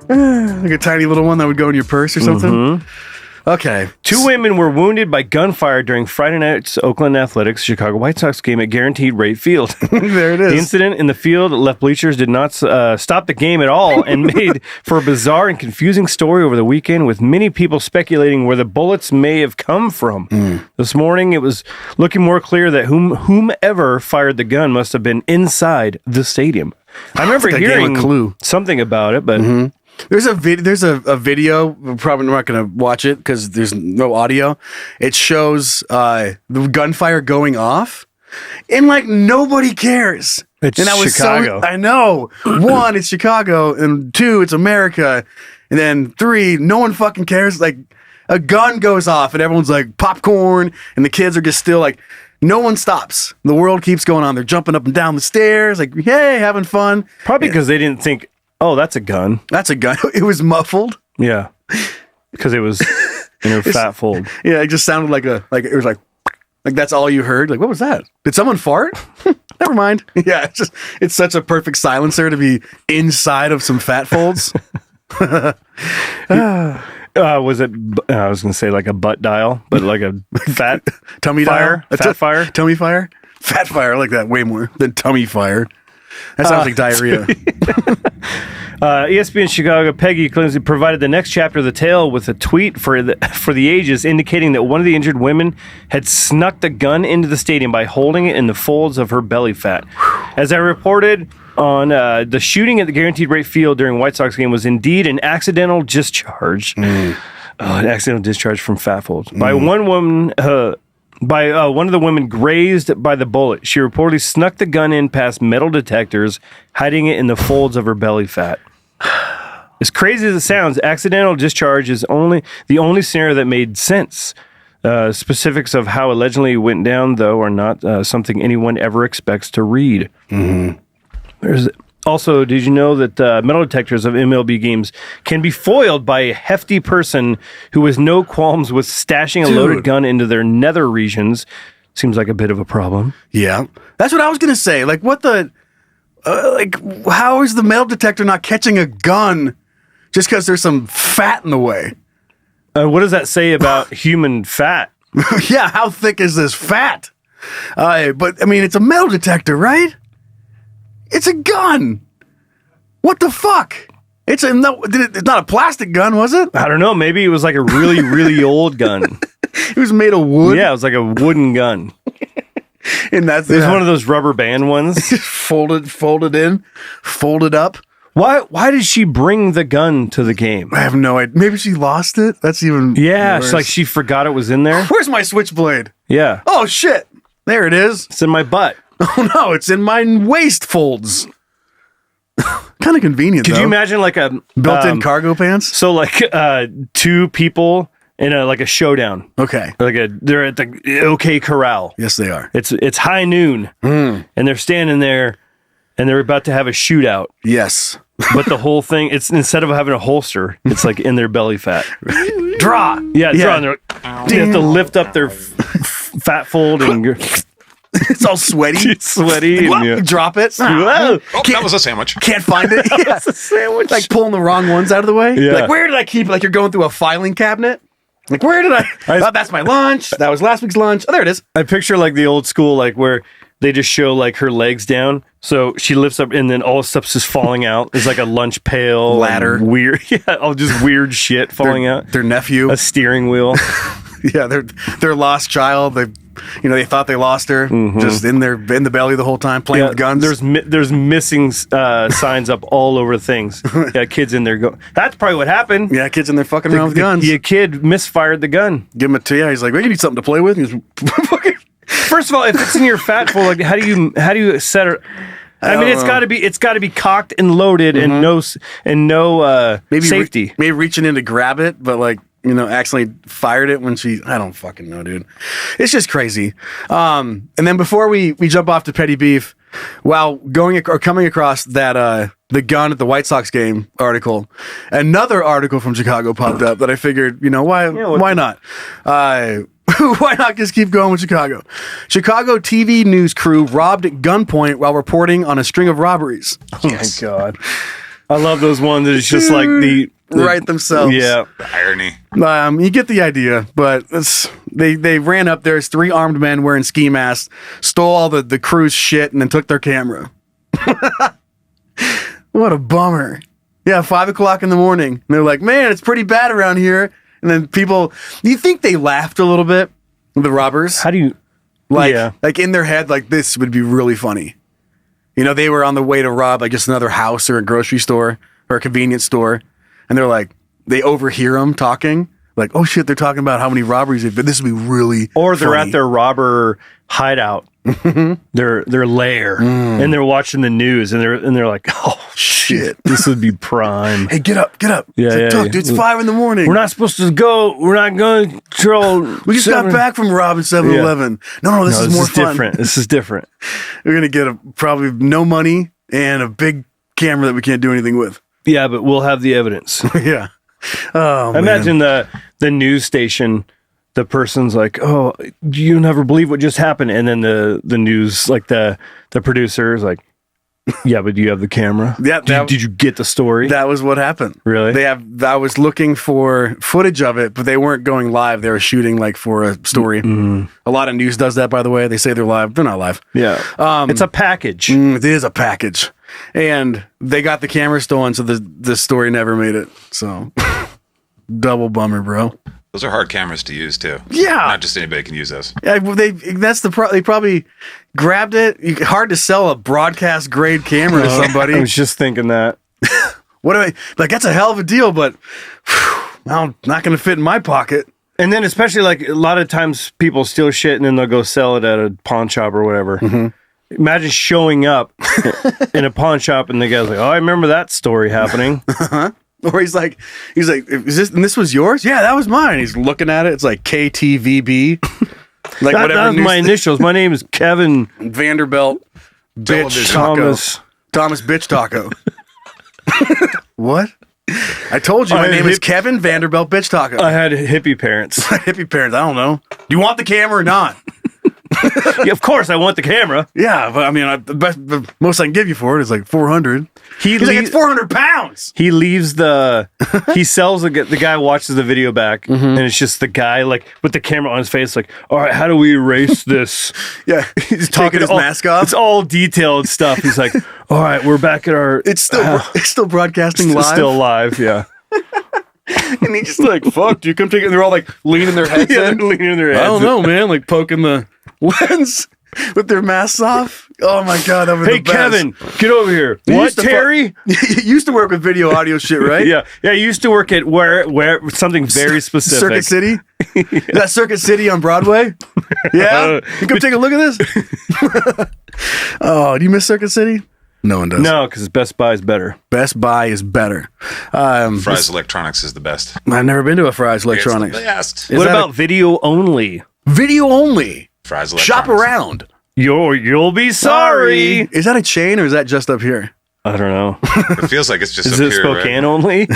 Like a tiny little one that would go in your purse or something? Mm-hmm. Okay. 2 women were wounded by gunfire during Friday night's Oakland Athletics Chicago White Sox game at Guaranteed Rate Field. There it is. The incident in the field left bleachers did not stop the game at all and made for a bizarre and confusing story over the weekend, with many people speculating where the bullets may have come from. This morning, it was looking more clear that whomever fired the gun must have been inside the stadium. I remember hearing something about it, but... Mm-hmm. There's a video. We're probably not going to watch it because there's no audio. It shows the gunfire going off, and like nobody cares. It's Chicago. I know. 1, it's Chicago, and 2, it's America, and then 3, no one fucking cares. Like a gun goes off, and everyone's like popcorn, and the kids are just still like. No one stops. The world keeps going on. They're jumping up and down the stairs, like hey, having fun. Probably because they didn't think. Oh, that's a gun. That's a gun. It was muffled. Yeah, because it was in her fat fold. Yeah, it just sounded like it was like that's all you heard. Like, what was that? Did someone fart? Never mind. Yeah, it's such a perfect silencer to be inside of some fat folds. Was it? I was going to say like a butt dial, but like a fat tummy fire, dial? fat fire, tummy fire, fat fire. I like that way more than tummy fire. That sounds like diarrhea. ESPN Chicago Peggy Clinton provided the next chapter of the tale with a tweet for the ages, indicating that one of the injured women had snuck the gun into the stadium by holding it in the folds of her belly fat. As I reported on, the shooting at the Guaranteed Rate Field during White Sox game was indeed an accidental discharge. An accidental discharge from fat folds by one woman. One of the women grazed by the bullet. She reportedly snuck the gun in past metal detectors, hiding it in the folds of her belly fat. As crazy as it sounds, accidental discharge is the only scenario that made sense. Specifics of how allegedly it went down, though, are not something anyone ever expects to read. Mm-hmm. Also, did you know that metal detectors of MLB games can be foiled by a hefty person who has no qualms with stashing a loaded gun into their nether regions? Seems like a bit of a problem. Yeah. That's what I was going to say. Like, what the... how is the metal detector not catching a gun just because there's some fat in the way? What does that say about human fat? Yeah, how thick is this fat? But, I mean, it's a metal detector, right? It's a gun. What the fuck? It's not a plastic gun, was it? I don't know. Maybe it was like a really, really old gun. It was made of wood? Yeah, it was like a wooden gun. And that's it was one of those rubber band ones. folded up. Why did she bring the gun to the game? I have no idea. Maybe she lost it? That's even worse. It's like she forgot it was in there. Where's my switchblade? Yeah. Oh, shit. There it is. It's in my butt. Oh, no. It's in my waist folds. Kind of convenient, Could you imagine like a... built-in cargo pants? So like 2 people in a showdown. Okay. They're at the OK Corral. Yes, they are. It's high noon. And they're standing there and they're about to have a shootout. Yes. But the whole thing, it's instead of having a holster, it's like in their belly fat. Draw. Yeah, draw. And they have to lift up their fat fold and... It's all sweaty. It's sweaty. And drop it. Oh, that was a sandwich. Can't find it. It's a sandwich. Like pulling the wrong ones out of the way. Yeah. Like, where did I keep it? Like you're going through a filing cabinet. Like, where did I? Oh, that's my lunch. That was last week's lunch. Oh, there it is. I picture like the old school, like where they just show like her legs down. So she lifts up and then all stuff's just falling out. There's like a lunch pail. Ladder. Weird. Yeah. All just weird shit falling out. Their nephew. A steering wheel. Yeah. Their lost child. They thought they lost her just in the belly the whole time playing with guns. There's missing signs up all over things. Yeah. Kids in there go. That's probably what happened. Yeah. Kids in there fucking around with guns. Yeah. Kid misfired the gun. Give him a tea. He's like, we need something to play with. He's fucking. First of all, if it's in your fat full, like how do you set it? I mean, it's got to be cocked and loaded and no safety. Maybe reaching in to grab it, but like accidentally fired it when I don't fucking know, dude. It's just crazy. And then before we jump off to petty beef, while coming across that the gun at the White Sox game article, another article from Chicago popped up that I figured, why not? Why not just keep going with Chicago? Chicago TV news crew robbed at gunpoint while reporting on a string of robberies. Oh my God. I love those ones that it's just like the right themselves. Yeah. The irony. You get the idea, but they ran up there as 3 armed men wearing ski masks, stole all the crew's shit, and then took their camera. What a bummer. Yeah, 5 o'clock in the morning. And they're like, man, it's pretty bad around here. And then do you think they laughed a little bit, the robbers? How do you... Like in their head, like this would be really funny. They were on the way to rob like just another house or a grocery store or a convenience store. And they're like, they overhear them talking. Like, oh shit, they're talking about how many robberies they've been. This would be really Or they're funny. at their robber hideout. Their lair. And they're watching the news and they're like, oh shit, this would be prime. Hey, get up. Yeah, Dude, it's 5 in the morning. We're not supposed to go. We're not going to control. We just got back from robbing 7-Eleven. No, this is more fun. Different. This is different. We're going to get probably no money and a big camera that we can't do anything with. Yeah, but we'll have the evidence. Yeah. Oh, man. Imagine the news station, the person's like, oh, you never believe what just happened. And then the news, like the producer is like, yeah, but do you have the camera? Yeah. Did you get the story? That was what happened. Really? I was looking for footage of it, but they weren't going live. They were shooting like for a story. A lot of news does that, by the way. They say they're live. They're not live. Yeah. It's a package. It is a package. And they got the camera stolen, so the story never made it. So double bummer, bro. Those are hard cameras to use too. Yeah. Not just anybody can use those. Yeah, they probably grabbed it. Hard to sell a broadcast grade camera to somebody. I was just thinking that. That's a hell of a deal, but not going to fit in my pocket. And then especially like a lot of times people steal shit and then they'll go sell it at a pawn shop or whatever. Imagine showing up in a pawn shop and the guy's like, oh, I remember that story happening. Or he's like, is this was yours? Yeah, that was mine. He's looking at it. It's like KTVB. Like that was my initials. My name is Kevin Vanderbilt Bitch Taco. Thomas Bitch Taco. What? I told you my name is Kevin Vanderbilt Bitch Taco. I had hippie parents. Hippie parents. I don't know. Do you want the camera or not? Yeah, of course I want the camera. Yeah, but I mean, the most I can give you for it is like 400. He's like, it's 400 pounds. He leaves he sells the guy watches the video back, and it's just the guy like with the camera on his face, like, all right, how do we erase this? Yeah, he's taking his mask off. It's all detailed stuff. He's like, all right, we're back at our. It's still broadcasting live. Still live, yeah. And he's just like, fuck, dude, come take it. And they're all like leaning their heads in. Leaning their heads. I don't know, man. Like poking the lens with their masks off. Oh my God, that was the best. Hey, Kevin, get over here. What, Terry? You used to work with video audio shit, right? Yeah. You used to work at where something very specific. Circuit City? Yeah. That Circuit City on Broadway? Yeah? You come take a look at this? Oh, do you miss Circuit City? No one does. No, because Best Buy is better. Best Buy is better. Fry's Electronics is the best. I've never been to a Fry's Electronics. It's the best. What about video only? Video only. Fry's Electronics. Shop around. You'll be sorry. Is that a chain or is that just up here? I don't know. It feels like it's just is up it here, Spokane right? only?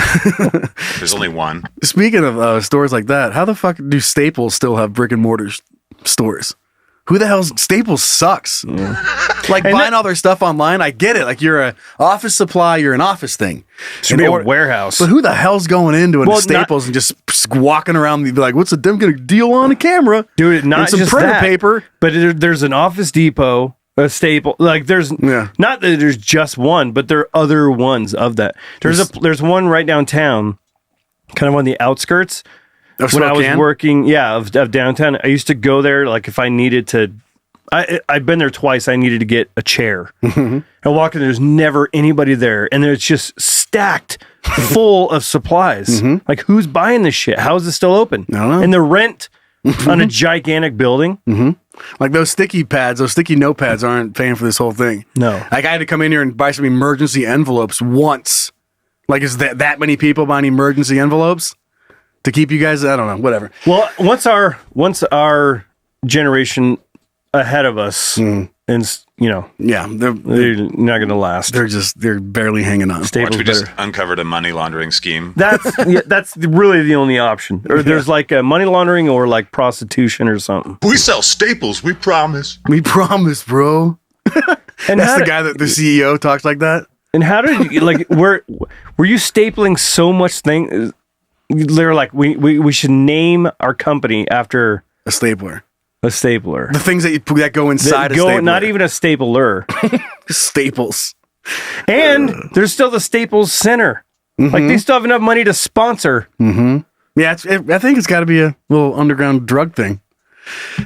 There's only one. Speaking of stores like that, how the fuck do Staples still have brick and mortar stores? Who the hell's Staples sucks? Like buying all their stuff online, I get it. Like you're a office supply, you're an office thing. Should be a warehouse. But who the hell's going into Staples and just walking around and be like, what's a damn good deal on a camera? Dude, not and some just printer that, paper. But there's an Office Depot, a Staple. Like there's not that there's just one, but there are other ones of that. There's one right downtown, kind of on the outskirts. When I was working, of downtown, I used to go there. Like if I needed to, I've been there twice. I needed to get a chair. I walk in, there's never anybody there, and it's just stacked full of supplies. Like who's buying this shit? How is it still open? I don't know. And the rent on a gigantic building. Like those sticky pads, those sticky notepads aren't paying for this whole thing. No. Like I had to come in here and buy some emergency envelopes once. Like is that many people buying emergency envelopes? To keep you guys, I don't know, whatever. Well, once our generation ahead of us, and they're not going to last. They're barely hanging on. Once we just uncovered a money laundering scheme. That's really the only option. Or there's like a money laundering or like prostitution or something. We sell Staples, we promise. We promise, bro. And that's the guy that the CEO talks like that. And how did you were you stapling so much thing? They're like, we should name our company after a stapler. A stapler. The things that go inside a stapler. Not even a stapler. Staples. And there's still the Staples Center. Like they still have enough money to sponsor. Yeah, I think it's got to be a little underground drug thing.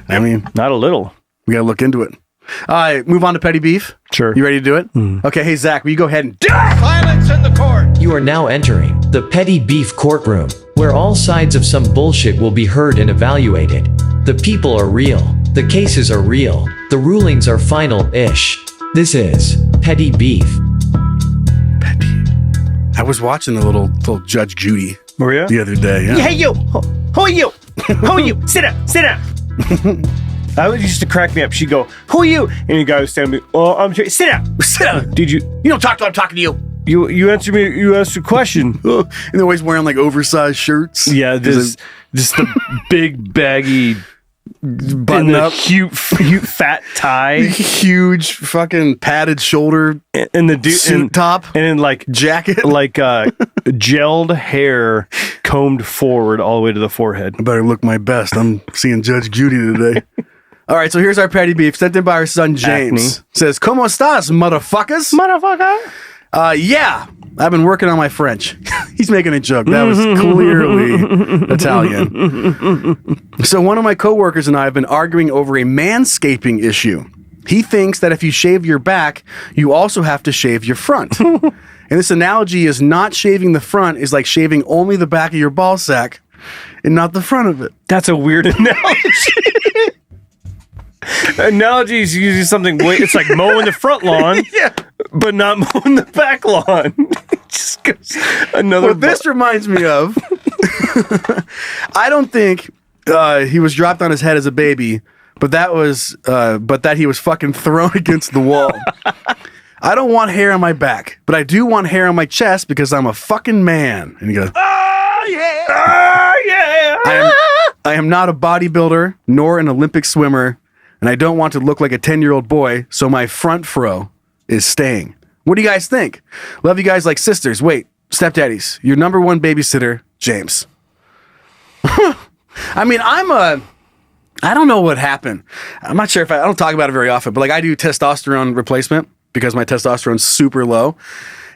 I mean, not a little. We got to look into it. Move on to petty beef. Sure. You ready to do it? Okay. Hey, Zach, will you go ahead and Silence in the court. You are now entering the petty beef courtroom, where all sides of some bullshit will be heard and evaluated. The people are real. The cases are real. The rulings are final-ish. This is petty beef. Petty. I was watching a little Judge Judy. Were you? The other day. Yeah. Hey, you. Who are you? Who are you? Sit down. Sit down. That used to crack me up. She'd go, "Who are you?" And the guy was standing me, "Oh, I'm here. Sit down. Sit down. Did you? You don't talk to. I'm talking to you. You answer me. You asked a question." And they're always wearing like oversized shirts. Yeah, just the big baggy button up, cute fat tie, huge fucking padded shoulder, and the suit top, and then like jacket, like gelled hair combed forward all the way to the forehead. I better look my best. I'm seeing Judge Judy today. All right, so here's our petty beef sent in by our son James. Says, "Como estas, motherfuckers?" Motherfucker. Yeah, I've been working on my French. He's making a joke. That was clearly Italian. So one of my coworkers and I have been arguing over a manscaping issue. He thinks that if you shave your back, you also have to shave your front. And this analogy is not shaving the front is like shaving only the back of your ball sack and not the front of it. That's a weird analogy. Analogy is usually something. It's like mowing the front lawn, but not mowing the back lawn. Just goes another. What this reminds me of, I don't think he was dropped on his head as a baby, but that he was fucking thrown against the wall. I don't want hair on my back, but I do want hair on my chest because I'm a fucking man. And he goes, "Oh yeah, oh yeah." I am not a bodybuilder nor an Olympic swimmer. And I don't want to look like a 10-year-old boy, so my front fro is staying. What do you guys think? Love you guys like sisters. Wait, stepdaddies. Your number one babysitter, James. I mean, I don't know what happened. I'm not sure if I don't talk about it very often, but like I do testosterone replacement because my testosterone's super low.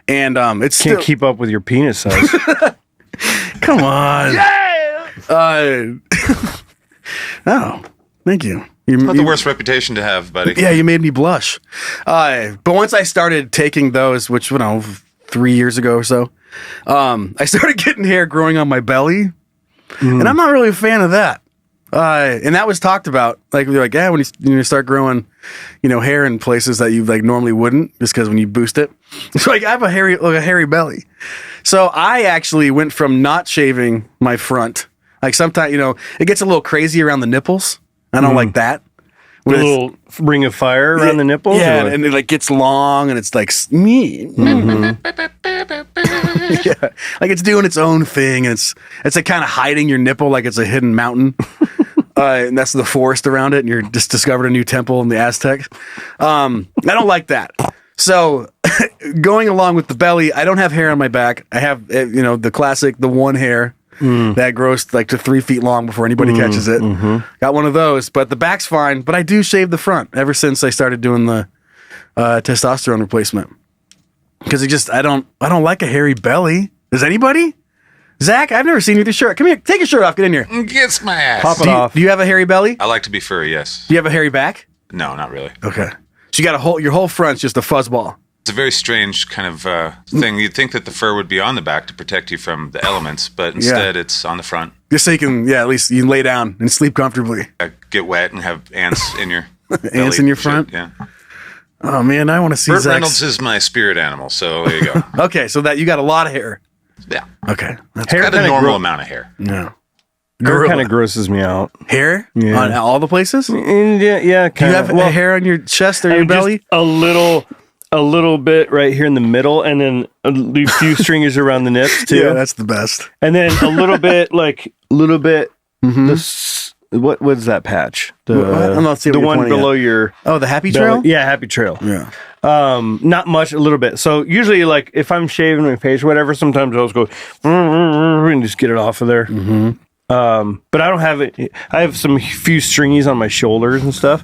And it's can't keep up with your penis size. Come on. Yeah! Oh, thank you. Not the worst reputation to have, buddy. Yeah, you made me blush. But once I started taking those, which, 3 years ago or so, I started getting hair growing on my belly. And I'm not really a fan of that. And that was talked about. Like, they're like, yeah, when you start growing, hair in places that you like normally wouldn't, just because when you boost it. It's like, I have a hairy belly. So I actually went from not shaving my front. Like sometimes, it gets a little crazy around the nipples. I don't like that. When a little ring of fire around the nipples? Yeah, and it like gets long and it's like me. Yeah, like it's doing its own thing and it's like kind of hiding your nipple like it's a hidden mountain. and that's the forest around it, and you're just discovered a new temple in the Aztecs. I don't like that. So, going along with the belly, I don't have hair on my back. I have, the classic, the one hair that grows like to 3 feet long before anybody catches it. Got one of those, but the back's fine. But I do shave the front ever since I started doing the testosterone replacement. Because I don't like a hairy belly. Does anybody? Zach, I've never seen you with your shirt. Come here, take your shirt off. Get in here. Kiss my ass. Pop it off. Do you have a hairy belly? I like to be furry, yes. Do you have a hairy back? No, not really. Okay. So you got your whole front's just a fuzzball. It's a very strange kind of thing. You'd think that the fur would be on the back to protect you from the elements, but instead it's on the front. Just so you can, at least you can lay down and sleep comfortably. Get wet and have ants in your ants in your front? Yeah. Oh, man, I want to see Burt Zach's... Reynolds is my spirit animal, so there you go. Okay, so that you got a lot of hair. Yeah. Okay. Hair got a normal amount of hair. Yeah. Hair kind of grosses me out. Hair? Yeah. On all the places? Yeah, kind of. Do you have a hair on your chest or your belly? Just a little bit right here in the middle, and then a few stringers around the nips too. Yeah, that's the best. And then a little bit. What is that patch? I'm not seeing the one below your. Oh, the happy trail. Yeah, happy trail. Yeah. Not much, a little bit. So usually, like if I'm shaving my face or whatever, sometimes I'll just go and just get it off of there. But I don't have it. I have some few stringies on my shoulders and stuff,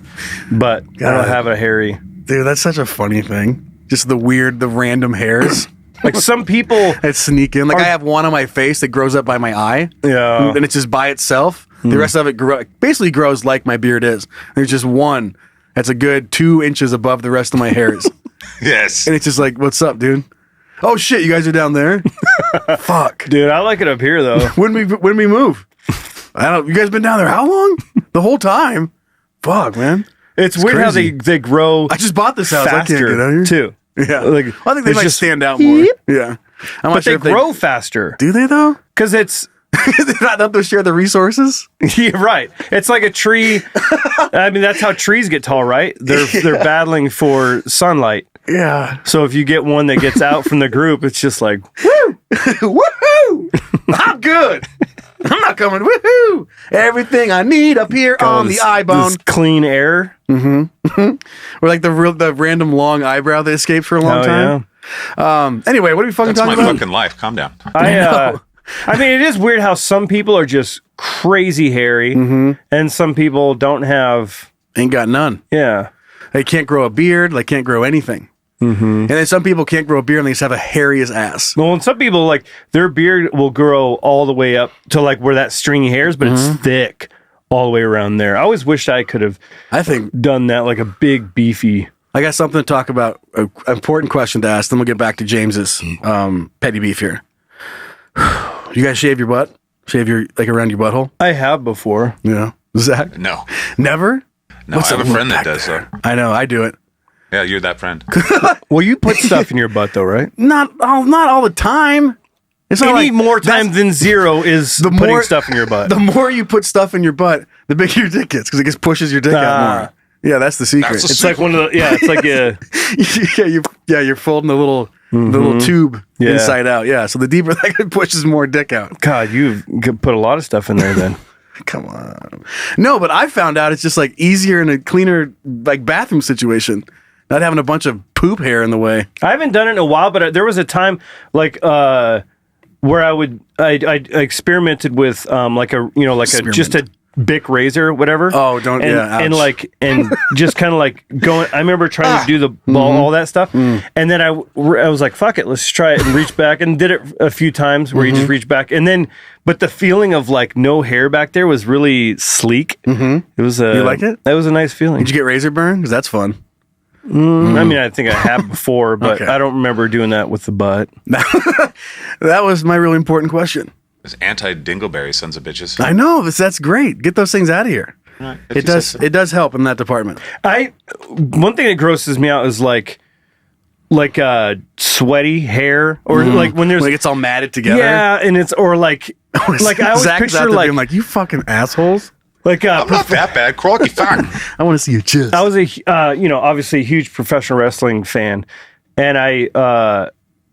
but I don't have a hairy. Dude, that's such a funny thing. Just the random hairs. Like some people that sneak in. Like I have one on my face that grows up by my eye. Yeah. And it's just by itself. The rest of it basically grows like my beard is. There's just one that's a good 2 inches above the rest of my hairs. Yes. And it's just like, what's up, dude? Oh shit, you guys are down there? Fuck. Dude, I like it up here though. When we move? You guys been down there how long? The whole time? Fuck, man. It's weird crazy. how they grow. I just bought this house. Faster I can't get out here. Too. Yeah. Like, I think they might just stand out more. Yeah. I'm not but sure they grow faster. Do they though? Because it's they're not up to share the resources. Yeah, right. It's like a tree. I mean, that's how trees get tall, right? They're battling for sunlight. Yeah. So if you get one that gets out from the group, it's just like, woo, woohoo! I'm good. I'm not coming. Woohoo! Everything I need up here on the eye bone. This clean air. Or like the random long eyebrow that escapes for a long time. Yeah. Anyway, what are we fucking That's talking my about? fucking life. Calm down. I mean, it is weird how some people are just crazy hairy, and some people don't have. Ain't got none. Yeah. They can't grow a beard. They can't grow anything. And then some people can't grow a beard and they just have a hairy as ass. Well, and some people, like, their beard will grow all the way up to, like, where that stringy hair is, but it's thick all the way around there. I always wished I could have done that, like a big, beefy. I got something to talk about, an important question to ask, then we'll get back to James's petty beef here. You guys shave your butt? Shave your, like, around your butthole? I have before. Yeah. Zach? No. Never? No, I have a friend that does that. I know, I do it. Yeah, you're that friend. Well, you put stuff in your butt, though, right? Not all the time. It's not Any like more time than zero is putting stuff in your butt. The more you put stuff in your butt, the bigger your dick gets because it just pushes your dick out more. Yeah, that's the secret. That's the It's like one of the it's like you're folding the little tube inside out. Yeah, so the deeper that pushes more dick out. God, you put a lot of stuff in there then. Come on. No, but I found out it's just like easier in a cleaner like bathroom situation. Not having a bunch of poop hair in the way. I haven't done it in a while, but there was a time like where I experimented with just a Bic razor, whatever. Oh, don't and just kind of like going. I remember trying to do the ball, all that stuff, and then I was like, "Fuck it, let's just try it," and reach back and did it a few times where you just reach back, and then but the feeling of like no hair back there was really sleek. It was you liked it? That was a nice feeling. Did you get razor burn? Because that's fun. I mean, I think I have before, but I don't remember doing that with the butt. That was my really important question. It's anti-dingleberry, sons of bitches. I know that's great. Get those things out of here. Right, it does help in that department. One thing that grosses me out is like sweaty hair or like when there's like it's all matted together. Yeah, and it's or like I always Zach's picture out there like being like you fucking assholes. Like I'm not that bad. Crocky fine. I want to see your chest. I was obviously a huge professional wrestling fan, and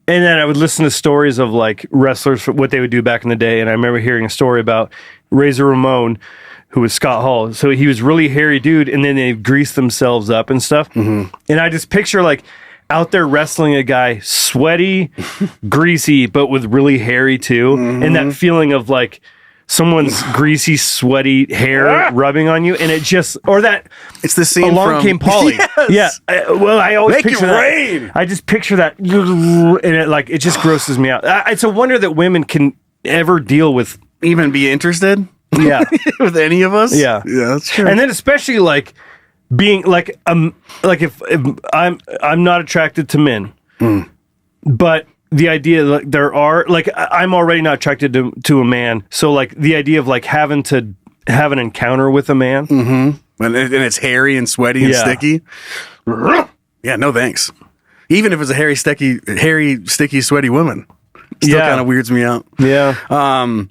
and then I would listen to stories of like wrestlers, what they would do back in the day. And I remember hearing a story about Razor Ramon, who was Scott Hall. So he was really hairy dude, and then they greased themselves up and stuff. And I just picture like out there wrestling a guy, sweaty, greasy, but with really hairy too, and that feeling of like someone's greasy, sweaty hair rubbing on you, and it just it's the scene Along from Came Polly. Yes. I always Make picture it that. rain. I just picture that, and it just grosses me out. It's a wonder that women can ever deal with, even be interested. Yeah, with any of us. Yeah, that's true. And then especially like being like if I'm not attracted to men, but the idea like there are like I'm already not attracted to a man, so like the idea of like having to have an encounter with a man, and it's hairy and sweaty and sticky. Yeah, no thanks. Even if it's a hairy, sticky, sweaty woman. Still kind of weirds me out. Yeah.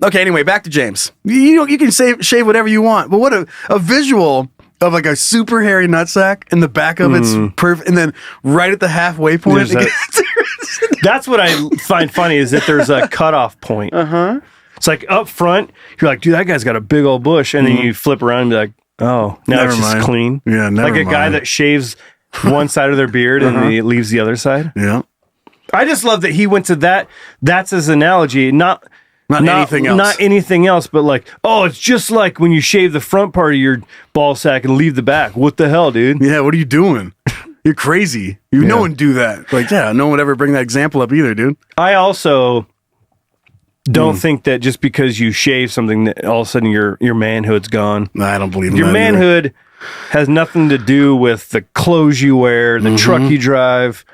Okay. Anyway, back to James. You can shave whatever you want, but what a visual of like a super hairy nutsack in the back of it's perfect, and then right at the halfway point. That's what I find funny is that there's a cutoff point. It's like up front, you're like, dude, that guy's got a big old bush, and then you flip around and be like, oh, now it's just clean. Yeah, like a guy that shaves one side of their beard and he leaves the other side. Yeah. I just love that he went to that. That's his analogy, not anything else. Not anything else, but like, oh, it's just like when you shave the front part of your ball sack and leave the back. What the hell, dude? Yeah, what are you doing? You're crazy. No one do that. Like, yeah, no one would ever bring that example up either, dude. I also don't think that just because you shave something that all of a sudden your manhood's gone. No, I don't believe in your that manhood has nothing to do with the clothes you wear, the truck you drive,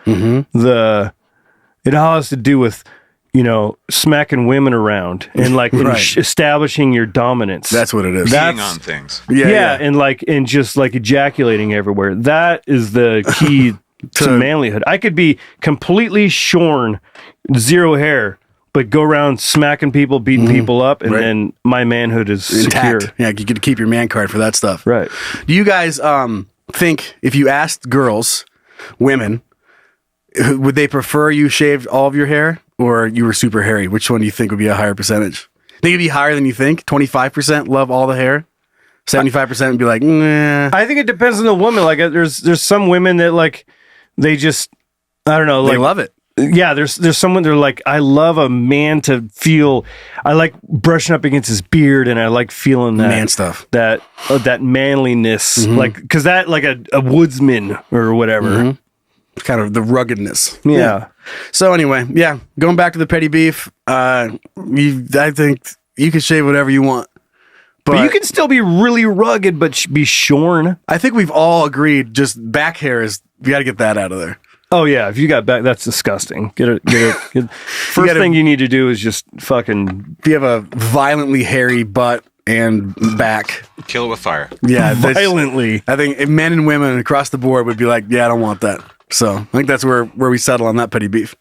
it all has to do with, smacking women around and like establishing your dominance. That's what it is. Being on things. Yeah. And just like ejaculating everywhere. That is the key to manlyhood. I could be completely shorn, zero hair, but go around smacking people, beating people up, and then my manhood is intact. secure. Yeah, you get to keep your man card for that stuff. Right. Do you guys think if you asked women, would they prefer you shaved all of your hair or you were super hairy? Which one do you think would be a higher percentage? Think it'd be higher than you think? 25% love all the hair? 75% would be like, nah. I think it depends on the woman. Like, there's some women that like, they just, I don't know. Like, they love it. Yeah, there's someone they're like, I love a man to feel. I like brushing up against his beard, and I like feeling that man stuff, that manliness, like because that like a woodsman or whatever, kind of the ruggedness. Yeah. So anyway, going back to the petty beef. I think you can shave whatever you want, but you can still be really rugged, but be shorn. I think we've all agreed. Just back hair you got to get that out of there. Oh yeah, if you got back, that's disgusting. Get it. First thing you need to do is just fucking. If you have a violently hairy butt and back, kill it with fire. Yeah, violently. I think men and women across the board would be like, yeah, I don't want that. So I think that's where we settle on that petty beef.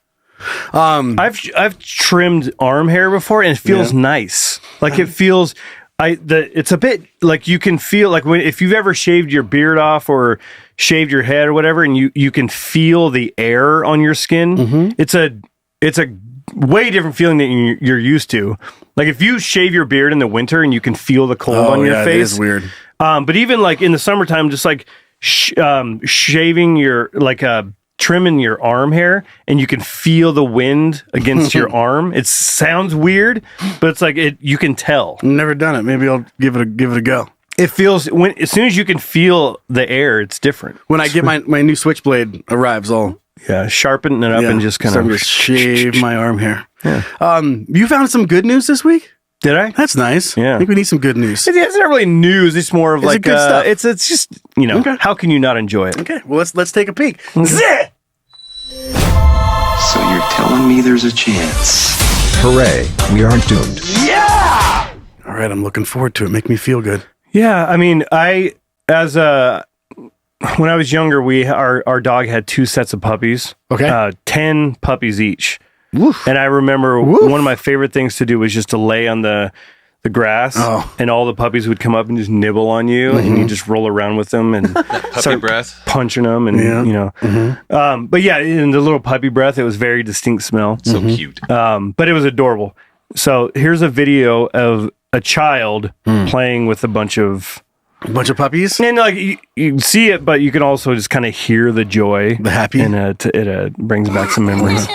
I've trimmed arm hair before, and it feels nice. Like it feels. It's a bit like you can feel like if you've ever shaved your beard off or shaved your head or whatever, and you can feel the air on your skin. It's a way different feeling than you're used to. Like if you shave your beard in the winter and you can feel the cold on your face, it is weird. But even like in the summertime, just like shaving your trimming your arm hair and you can feel the wind against your arm. It sounds weird, but it's like you can tell. Never done it. Maybe I'll give it a go. It feels as soon as you can feel the air, it's different. When I get my new switchblade arrives, I'll sharpen it up and just kind of shave my arm hair. Yeah. You found some good news this week? Did I? That's nice. Yeah. I think we need some good news. It's not really news. It's more of like good stuff. It's just how can you not enjoy it? Okay. Well, let's take a peek. Okay. So you're telling me there's a chance? Hooray! We aren't doomed. Yeah. All right. I'm looking forward to it. Make me feel good. Yeah. I mean, when I was younger, our dog had 2 sets of puppies. Okay. 10 puppies each. Woof. And I remember one of my favorite things to do was just to lay on the grass, and all the puppies would come up and just nibble on you, and you just roll around with them and puppy breath, punching them, and but yeah, in the little puppy breath, it was very distinct smell. So cute. But it was adorable. So here's a video of a child playing with a bunch of puppies, and like you see it, but you can also just kind of hear the joy, the happy, and it brings back some memories.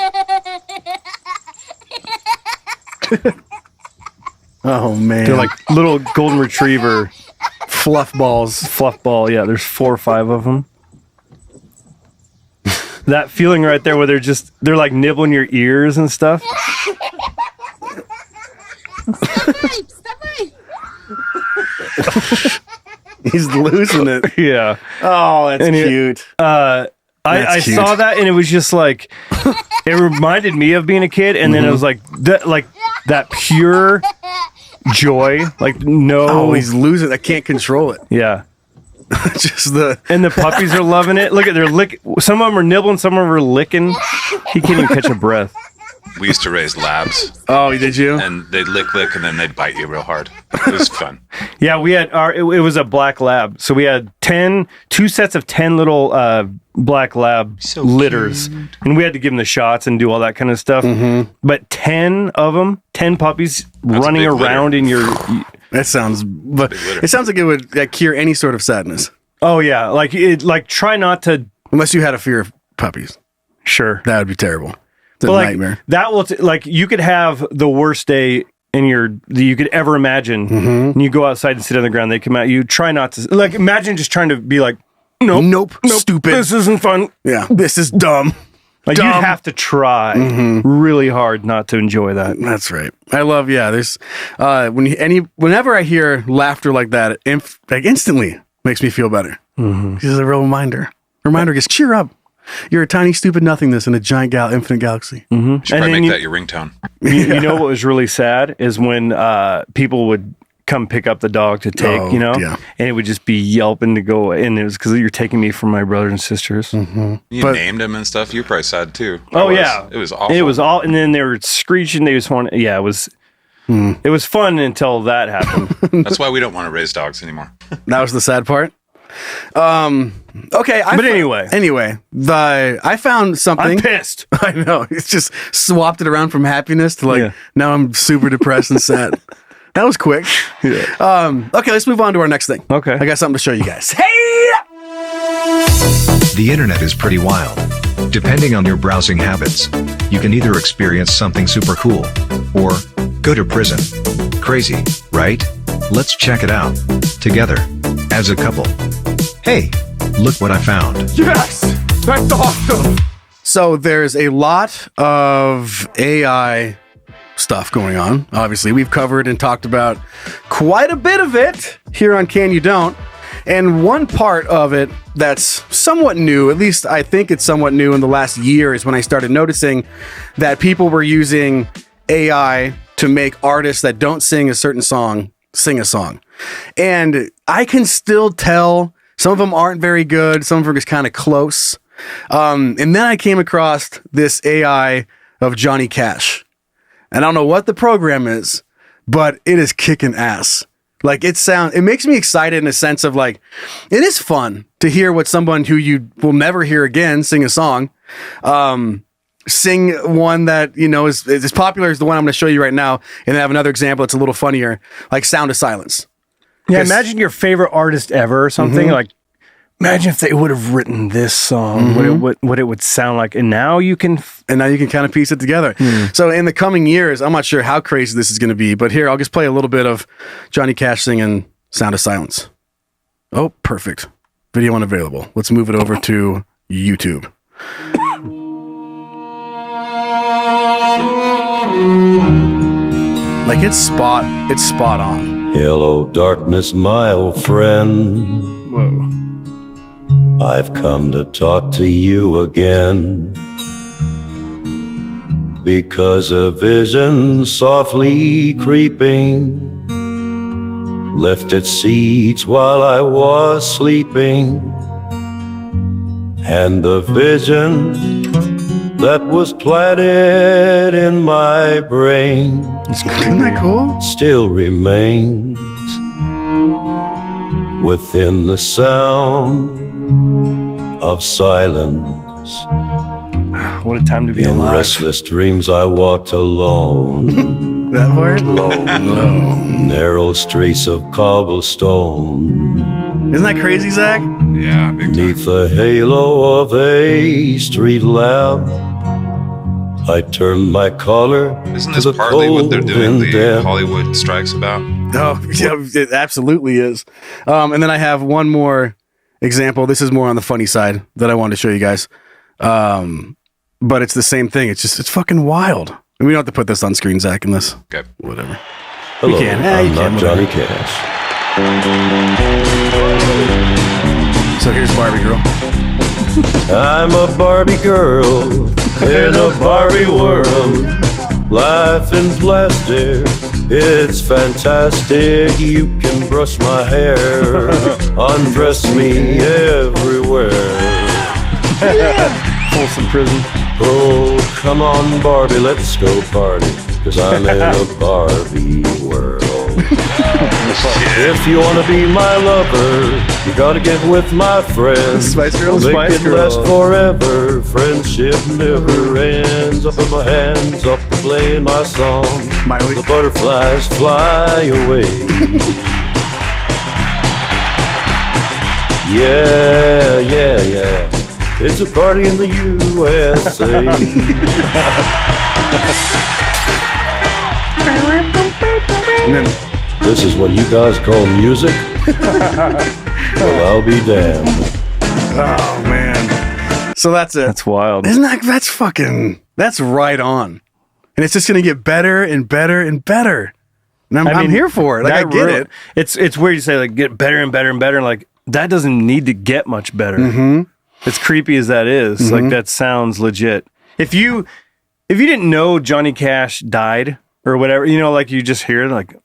Oh man, they're like little golden retriever fluff ball. Yeah, there's 4 or 5 of them. That feeling right there, where they're like nibbling your ears and stuff. He's losing it. Yeah. Oh, that's cute. I saw that, and it was just like it reminded me of being a kid, and then it was like that pure joy. Like he's losing. I can't control it. Yeah. And the puppies are loving it. Look at they're lick. Some of them are nibbling, some of them are licking. He can't even catch a breath. We used to raise labs. Oh, did you? And they'd lick, and then they'd bite you real hard. It was fun. Yeah, we had it was a black lab. So we had 2 sets of 10 little black lab litters. Cute. And we had to give them the shots and do all that kind of stuff. Mm-hmm. But 10 of them, 10 puppies running around in your... It sounds like it would cure any sort of sadness. Oh, yeah. Try not to... Unless you had a fear of puppies. Sure. That would be terrible. It's a nightmare. That will you could have the worst day that you could ever imagine. Mm-hmm. And you go outside and sit on the ground. They come out. You try not to imagine just trying to be like, nope, stupid. This isn't fun. Yeah, this is dumb. You'd have to try really hard not to enjoy that. That's right. I love. Yeah, there's whenever I hear laughter like that, instantly makes me feel better. Mm-hmm. This is a real reminder. Just cheer up. You're a tiny, stupid nothingness in a giant infinite galaxy. Mm-hmm. You should probably make that your ringtone. You know what was really sad is when people would come pick up the dog to take, and it would just be yelping to go, and it was because you're taking me from my brothers and sisters. Mm-hmm. You named them and stuff. You're probably sad too. Yeah. It was awful. It was all, and then they were screeching. They just wanted, it was... It was fun until that happened. That's why we don't want to raise dogs anymore. That was the sad part. Okay, anyway, I found something. I'm pissed. I know. It's just swapped it around from happiness to now I'm super depressed and sad. That was quick. Yeah. Okay, let's move on to our next thing. Okay. I got something to show you guys. Hey! The internet is pretty wild. Depending on your browsing habits, you can either experience something super cool or go to prison. Crazy, right? Let's check it out together as a couple. Hey, look what I found. Yes! That's awesome! So there's a lot of AI stuff going on. Obviously, we've covered and talked about quite a bit of it here on Can You Don't. And one part of it that's somewhat new, at least I think it's somewhat new in the last year, is when I started noticing that people were using AI to make artists that don't sing a certain song sing a song. And I can still tell some of them aren't very good. Some of them are just kind of close. And then I came across this AI of Johnny Cash. And I don't know what the program is, but it is kicking ass. Like it makes me excited in a sense of like, it is fun to hear what someone who you will never hear again sing a song. Sing one that, is as popular as the one I'm going to show you right now. And then I have another example that's a little funnier, like Sound of Silence. Yeah, imagine your favorite artist ever or something. Mm-hmm. Like, imagine if they would have written this song, what it would sound like. And now you can kind of piece it together. So in the coming years, I'm not sure how crazy this is going to be, but here, I'll just play a little bit of Johnny Cash singing Sound of Silence. Oh, perfect. Video unavailable. Let's move it over to YouTube. Like it's spot on. Hello, darkness, my old friend. Whoa. I've come to talk to you again, because a vision softly creeping left its seeds while I was sleeping, and the vision that was planted in my brain, isn't that cool? Still remains within the sound of silence. What a time to be in alive. restless dreams I walked alone. That part? Long, narrow streets of cobblestone. Isn't that crazy, Zach? Yeah, big time. Beneath the halo of a street lamp, I turned my collar. Isn't to this the partly what they're cold doing and the damp. Hollywood strikes about? Oh, yeah, it absolutely is. And then I have one more example. This is more on the funny side that I wanted to show you guys. But it's the same thing. It's fucking wild. And we don't have to put this on screen, Zach, in this. Okay. Whatever. Hello, you can. I'm you not can, Johnny whatever. Cash. So here's Barbie Girl. I'm a Barbie girl in a Barbie world. Life in plastic, it's fantastic. You can brush my hair, undress me everywhere. Folsom Prison. Oh, come on, Barbie, let's go party, 'cause I'm in a Barbie world. If you wanna be my lover, you gotta get with my friends. Spice Girl, Make Spice it Girl. last forever. Friendship never ends. Up in my hands, up playing my song. Miley. The butterflies fly away. Yeah, yeah, yeah. It's a party in the USA. And then, This is what you guys call music? Well, I'll be damned. oh, man. So that's it. That's wild. Isn't that's right on. And it's just going to get better and better and better. And I'm here for it. Like, I get it. It's weird you say, like, get better and better and better. And, like, that doesn't need to get much better. Mm-hmm. As creepy as that is, like, that sounds legit. If you didn't know Johnny Cash died or whatever, you know, like, you just hear it, like,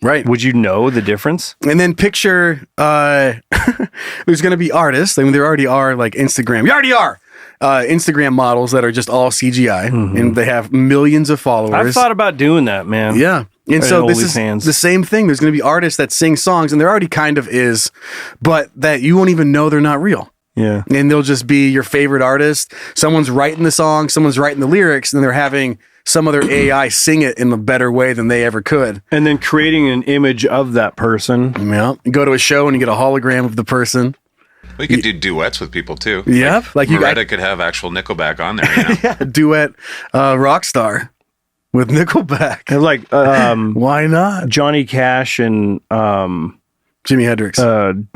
right. Would you know the difference? And then picture there's going to be artists. I mean, there already are, like, Instagram. You already are. Instagram models that are just all CGI, and they have millions of followers. I've thought about doing that, man. Yeah. And so this is OnlyFans. the same thing. There's going to be artists that sing songs, and there already kind of is, but that you won't even know they're not real. Yeah. And they'll just be your favorite artist. Someone's writing the song, someone's writing the lyrics, and they're having some other AI sing it in a better way than they ever could. And then creating an image of that person. Yeah. You go to a show and you get a hologram of the person. We could do duets with people too. Yep. Like you Loretta could have actual Nickelback on there. You know? Yeah, duet Rockstar with Nickelback. And like why not? Johnny Cash and Jimi Hendrix.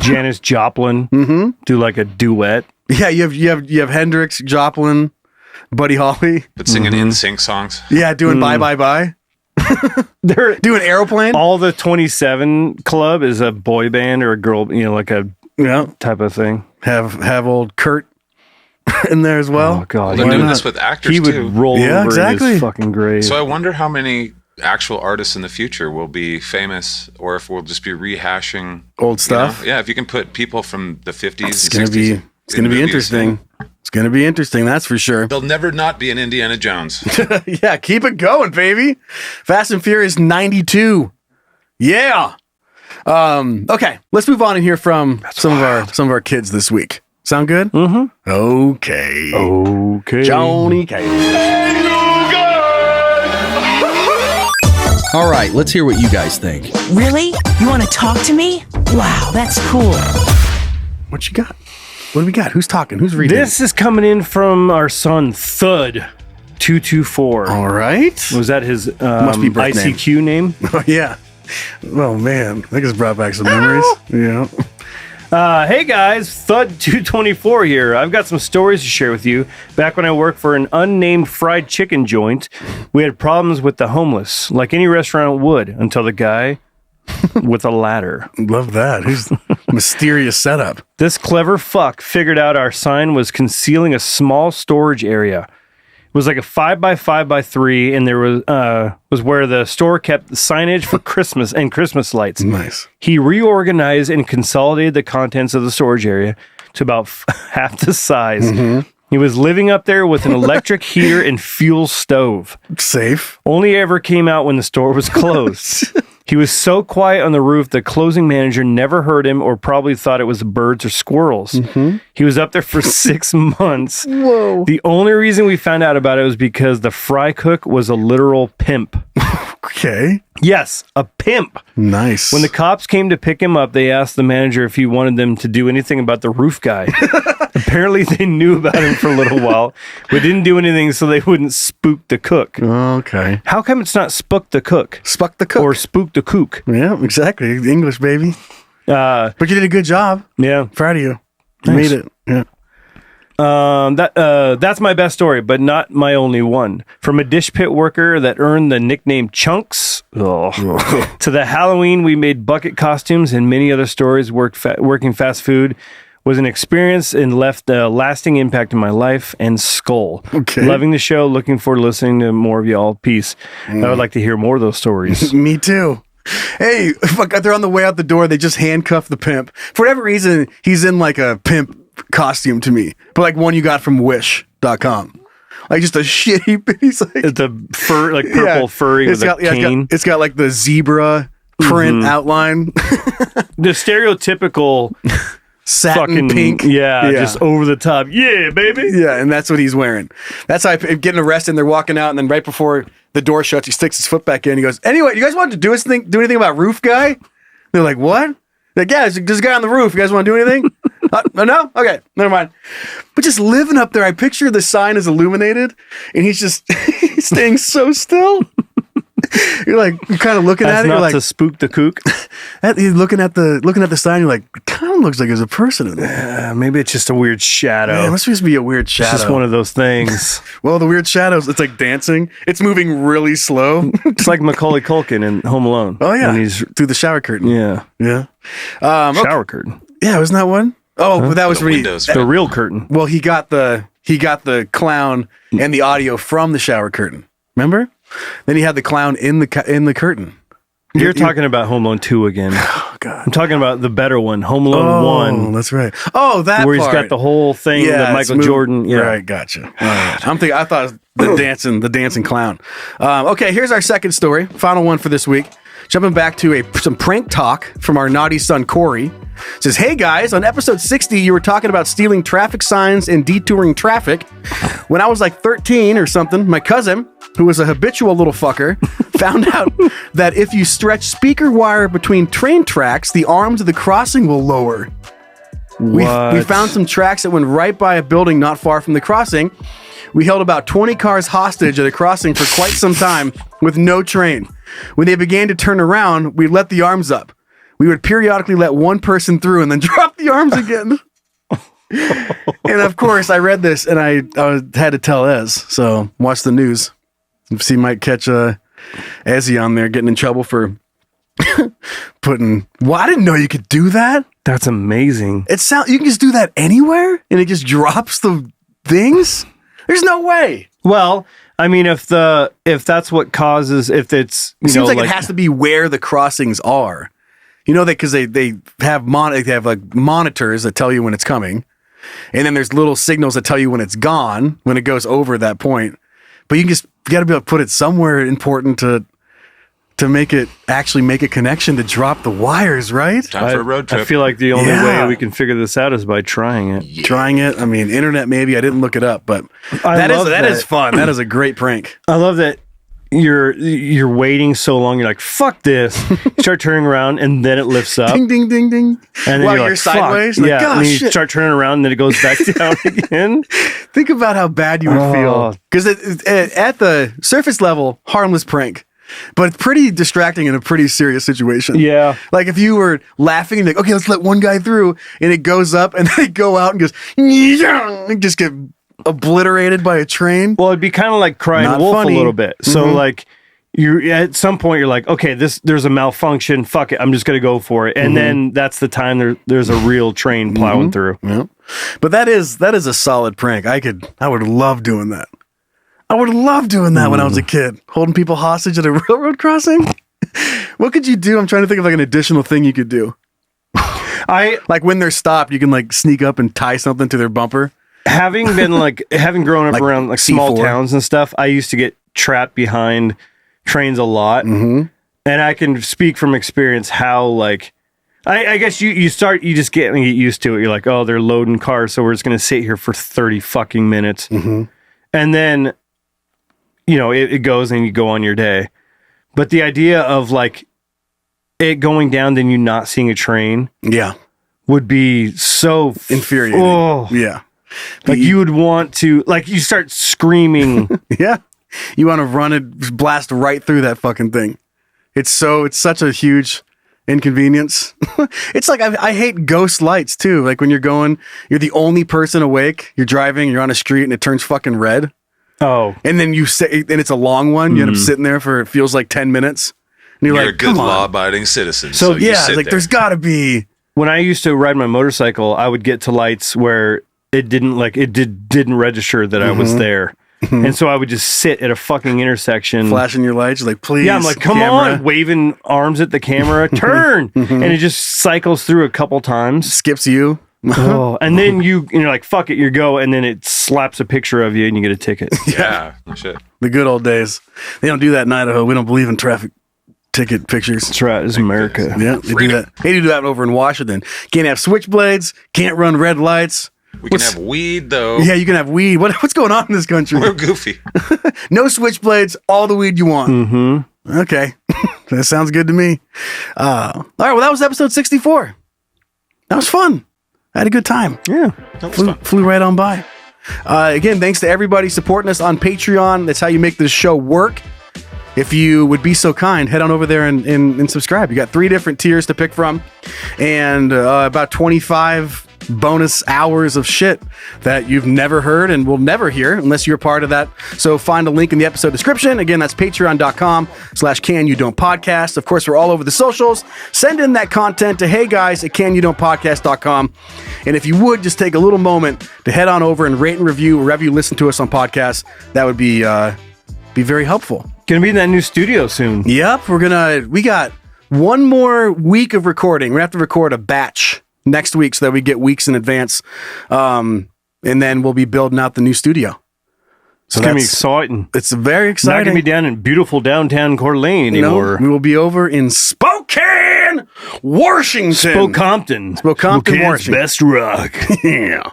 Janis Joplin do like a duet. Yeah, you have Hendrix, Joplin, Buddy Holly. But singing in sync songs. Yeah, doing Bye Bye Bye. They're doing Aeroplane. All the 27 Club is a boy band or a girl, you know, like a type of thing. Have old Kurt in there as well. Oh god, They're doing this with actors he would too. roll over in his fucking grave. So I wonder how many actual artists in the future will be famous, or if we'll just be rehashing old stuff. You know? Yeah, if you can put people from the 50s It's and 60s. It's gonna be interesting. It's gonna be interesting, that's for sure. There'll never not be an Indiana Jones. Yeah, keep it going, baby. Fast and Furious 92. Yeah. Okay, let's move on and hear from some of our kids this week. Sound good? Mm-hmm. Okay. Johnny Cash. All right, let's hear what you guys think. Really? You want to talk to me? Wow, that's cool. What you got? What do we got? Who's talking? Who's reading? This is coming in from our son Thud 224. All right. Was that his Must be birth ICQ name? Oh yeah. Oh man, that just brought back some memories. Yeah. Hey guys, Thud 224 here. I've got some stories to share with you. Back when I worked for an unnamed fried chicken joint, we had problems with the homeless, like any restaurant would, until the guy with a ladder. Love that. Who's mysterious setup. This clever fuck figured out our sign was concealing a small storage area. It was like a 5x5x3, and there was where the store kept the signage for Christmas and Christmas lights. Nice. He reorganized and consolidated the contents of the storage area to about half the size. Mm-hmm. He was living up there with an electric heater and fuel stove. Safe. Only ever came out when the store was closed. He was so quiet on the roof, the closing manager never heard him or probably thought it was birds or squirrels. Mm-hmm. He was up there for 6 months. Whoa. The only reason we found out about it was because the fry cook was a literal pimp. Okay. Yes, a pimp. Nice. When the cops came to pick him up, they asked the manager if he wanted them to do anything about the roof guy. Apparently, they knew about him for a little while, but didn't do anything so they wouldn't spook the cook. Okay. How come it's not spook the cook? Spook the cook. Or spook the kook. Yeah, exactly. English, baby. But you did a good job. Yeah. Proud of you. You made it. Yeah. That's my best story, but not my only one. From a dish pit worker that earned the nickname Chunks to the Halloween we made bucket costumes and many other stories. Working fast food was an experience and left a lasting impact in my life and skull. Okay. Loving the show. Looking forward to listening to more of y'all. Peace. I would like to hear more of those stories. Me too. Hey, fuck, they're on the way out the door. They just handcuff the pimp. For whatever reason, he's in like a pimp costume to me, but like one you got from wish.com. Like just a shitty, he's like the fur, like purple furry with a cane. It's got like the zebra print outline. The stereotypical satin pink. Yeah, just over the top. Yeah, baby. Yeah, and that's what he's wearing. That's how getting arrested and they're walking out, and then right before the door shuts, he sticks his foot back in. He goes, anyway, you guys want to do anything about roof guy? They're like, what? Like, yeah, there's a guy on the roof. You guys want to do anything? No? Okay, never mind. But just living up there, I picture the sign is illuminated, and he's just he's staying so still. You're kind of looking at it. Not you're like, to spook the kook. He's looking at the sign. You're like, it kind of looks like there's a person in there. Maybe it's just a weird shadow. Yeah, it must just be a weird shadow. It's just one of those things. Well, the weird shadows. It's like dancing. It's moving really slow. It's like Macaulay Culkin in Home Alone. Oh yeah, when he's through the shower curtain. Yeah. Shower curtain. Yeah, wasn't that one? Oh, but that was the real curtain. Well, he got the clown and the audio from the shower curtain. Remember? Then he had the clown in the curtain. You're talking about Home Alone 2 again. Oh, God. I'm talking about the better one, Home Alone 1. Oh, that's right. Oh, that where part. He's got the whole thing that Michael Jordan. Yeah. Right, gotcha. Right. I thought it was the dancing clown. Okay, here's our second story. Final one for this week. Jumping back to some prank talk from our naughty son, Corey. It says, hey guys, on episode 60, you were talking about stealing traffic signs and detouring traffic. When I was like 13 or something, my cousin, who was a habitual little fucker, found out that if you stretch speaker wire between train tracks, the arms of the crossing will lower. We found some tracks that went right by a building not far from the crossing. We held about 20 cars hostage at a crossing for quite some time with no train. When they began to turn around, we let the arms up. We would periodically let one person through and then drop the arms again. And of course, I read this and I had to tell Ez. So watch the news. See, might catch Ezzy on there getting in trouble for putting. Well, I didn't know you could do that. That's amazing. You can just do that anywhere, and it just drops the things. There's no way. Well, I mean, if that's what causes, if it's it seems like it has to be where the crossings are. You know, because they have like monitors that tell you when it's coming, and then there's little signals that tell you when it's gone when it goes over that point. But you got to be able to put it somewhere important to make it actually make a connection to drop the wires, right? Time for a road trip. I feel like the only way we can figure this out is by trying it. Yeah. Trying it. I mean, internet maybe. I didn't look it up, but that is fun. That is a great prank. I love that you're waiting so long. You're like, fuck this. You start turning around and then it lifts up. Ding, ding, ding, ding. And then while you're like, sideways. Like, yeah. And you start turning around and then it goes back down again. Think about how bad you would feel. Because at the surface level, harmless prank. But it's pretty distracting in a pretty serious situation. Yeah. Like if you were laughing and like, okay, let's let one guy through, and it goes up and they go out and goes, and just get obliterated by a train. Well, it'd be kind of like crying Not wolf funny. a little bit. So like you at some point you're like, okay, there's a malfunction. Fuck it. I'm just going to go for it. And then that's the time there's a real train plowing through. Yeah. But that is a solid prank. I would love doing that. I would love doing that when I was a kid, holding people hostage at a railroad crossing. What could you do? I'm trying to think of like an additional thing you could do. Like when they're stopped, you can like sneak up and tie something to their bumper. Having grown up around like small towns and stuff, I used to get trapped behind trains a lot. And I can speak from experience how like, I guess you just get used to it. You're like, oh, they're loading cars, so we're just going to sit here for 30 fucking minutes. And then, you know, it goes and you go on your day. But the idea of like it going down, then you not seeing a train, would be so infuriating. Oh, yeah, like you would want to, like you start screaming. Yeah, you want to run it, blast right through that fucking thing. It's such a huge inconvenience. It's like I hate ghost lights too. Like when you're the only person awake. You're driving, you're on a street, and it turns fucking red. Oh, and then it's a long one. You end up sitting there for it feels like 10 minutes. And you're like, a good law-abiding citizen. So you yeah, sit like there. there's got to be. When I used to ride my motorcycle, I would get to lights where it didn't register that I was there. And so I would just sit at a fucking intersection. Flashing your lights, like, please. Yeah, I'm like, come on, waving arms at the camera, turn. And it just cycles through a couple times. Skips you. Oh, and then you're like, fuck it, you go, and then it slaps a picture of you and you get a ticket. Yeah, no shit. The good old days. They don't do that in Idaho. We don't believe in traffic ticket pictures. That's right, it's America. Yeah, they do that. They do that over in Washington. Can't have switchblades, can't run red lights. We can have weed, though. Yeah, you can have weed. What's going on in this country? We're goofy. No switchblades, all the weed you want. Mm-hmm. Okay. That sounds good to me. All right, well, that was episode 64. That was fun. I had a good time. Yeah. Flew right on by. Again, thanks to everybody supporting us on Patreon. That's how you make this show work. If you would be so kind, head on over there and subscribe. You got 3 different tiers to pick from, and about 25 bonus hours of shit that you've never heard and will never hear unless you're part of that. So find a link in the episode description. Again, that's patreon.com/canyoudon'tpodcast. Of course, we're all over the socials. Send in that content to heyguys@canyoudon'tpodcast.com. And if you would just take a little moment to head on over and rate and review wherever you listen to us on podcasts, that would be very helpful. Gonna be in that new studio soon. Yep, we got one more week of recording. We have to record a batch next week so that we get weeks in advance. And then we'll be building out the new studio. So it's gonna be exciting. It's very exciting. Not gonna be down in beautiful downtown Coeur d'Alene anymore. No, we will be over in Spokane, Washington. Spokompton, Washington. Best rock. Yeah.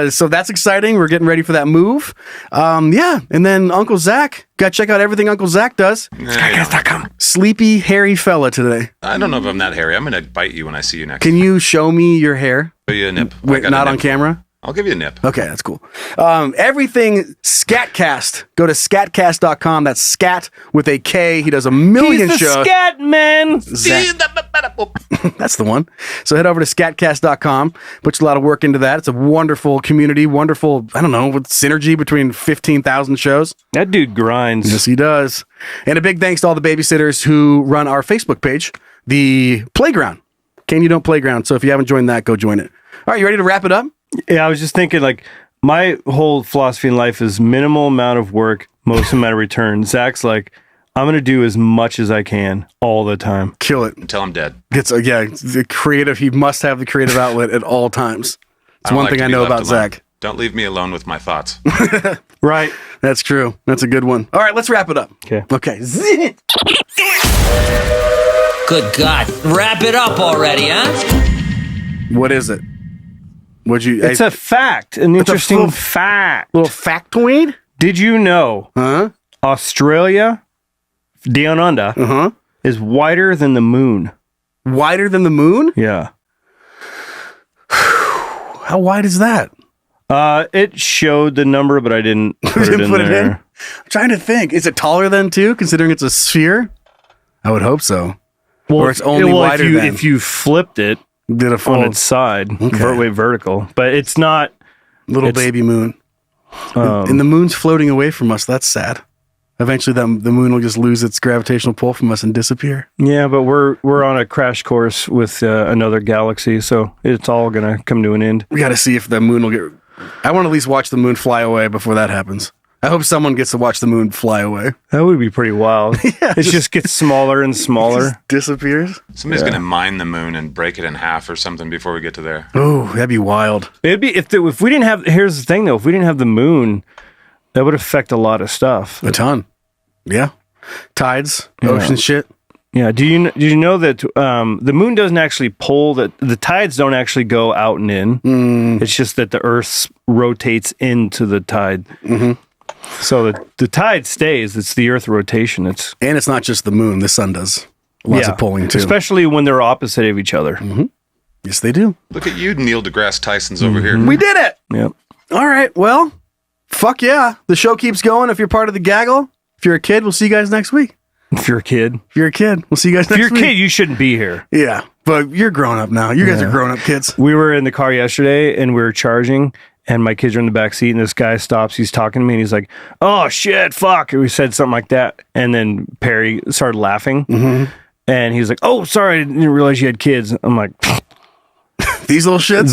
So that's exciting. We're getting ready for that move. Yeah. And then Uncle Zach. Got to check out everything Uncle Zach does. Skycast.com. Sleepy, hairy fella today. I don't know if I'm that hairy. I'm going to bite you when I see you next. Can you show me your hair? Show you a nip. Wait, not on camera? I'll give you a nip. Okay, that's cool. Everything Scatcast. Go to scatcast.com. That's scat with a K. He does a million He's the shows. Scat Man. That's the one. So head over to scatcast.com. Puts a lot of work into that. It's a wonderful community, wonderful, I don't know, with synergy between 15,000 shows. That dude grinds. Yes, he does. And a big thanks to all the babysitters who run our Facebook page, the Playground. Can You Don't Playground. So if you haven't joined that, go join it. All right, you ready to wrap it up? Yeah, I was just thinking, like, my whole philosophy in life is minimal amount of work, most amount of return. Zach's like, I'm going to do as much as I can all the time. Kill it. Until I'm dead. The creative, he must have the creative outlet at all times. It's one thing I know about Zach. Don't leave me alone with my thoughts. Right. That's true. That's a good one. All right, let's wrap it up. Okay. Good God. Wrap it up already, huh? What is it? It's a fact. An interesting fact. Little factoid? Did you know Australia, down under, is wider than the moon? Wider than the moon? Yeah. How wide is that? It showed the number, but I didn't put it in there. I'm trying to think. Is it taller than 2, considering it's a sphere? I would hope so. Well, or it's only wider than. If you flipped it on its side, vertical, but it's not. Little baby moon. And the moon's floating away from us. That's sad. Eventually, the moon will just lose its gravitational pull from us and disappear. Yeah, but we're on a crash course with another galaxy, so it's all gonna come to an end. We got to see if the moon will get. I want to at least watch the moon fly away before that happens. I hope someone gets to watch the moon fly away. That would be pretty wild. Yeah, it just gets smaller and smaller. It just disappears. Somebody's going to mine the moon and break it in half or something before we get to there. Oh, that'd be wild. It'd be if we didn't have. Here's the thing, though. If we didn't have the moon, that would affect a lot of stuff. A ton. Yeah. Tides, ocean shit. Yeah. Did you know that the moon doesn't actually pull, that the tides don't actually go out and in. It's just that the Earth rotates into the tide. So the tide stays. It's the Earth rotation. And it's not just the moon. The sun does lots of pulling too. Especially when they're opposite of each other. Mm-hmm. Yes, they do. Look at you, Neil deGrasse Tyson's over here. We did it. Yep. All right. Well, fuck yeah. The show keeps going. If you're part of the gaggle, if you're a kid, we'll see you guys next week. If you're a kid, we'll see you guys next week. If you're a kid, you shouldn't be here. Yeah. But you're grown up now. You guys are grown up kids. We were in the car yesterday and we were charging and my kids are in the back seat and this guy stops. He's talking to me and he's like, oh shit, fuck. And we said something like that. And then Perry started laughing and he's like, oh, sorry. I didn't realize you had kids. I'm like, these little shits?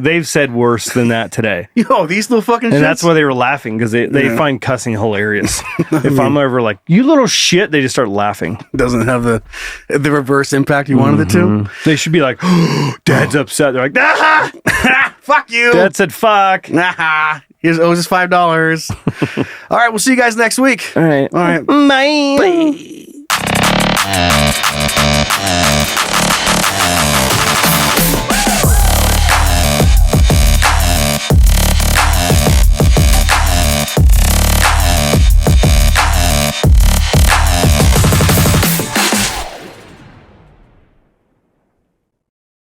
They've said worse than that today. Yo, these little fucking shits? And that's why they were laughing, because they find cussing hilarious. If I'm ever like, you little shit, they just start laughing. Doesn't have the reverse impact you wanted it to? They should be like, oh, Dad's upset. They're like, ah! Fuck you. Dad said fuck. Nah. He owes us $5. All right, we'll see you guys next week. All right. Bye. Bye.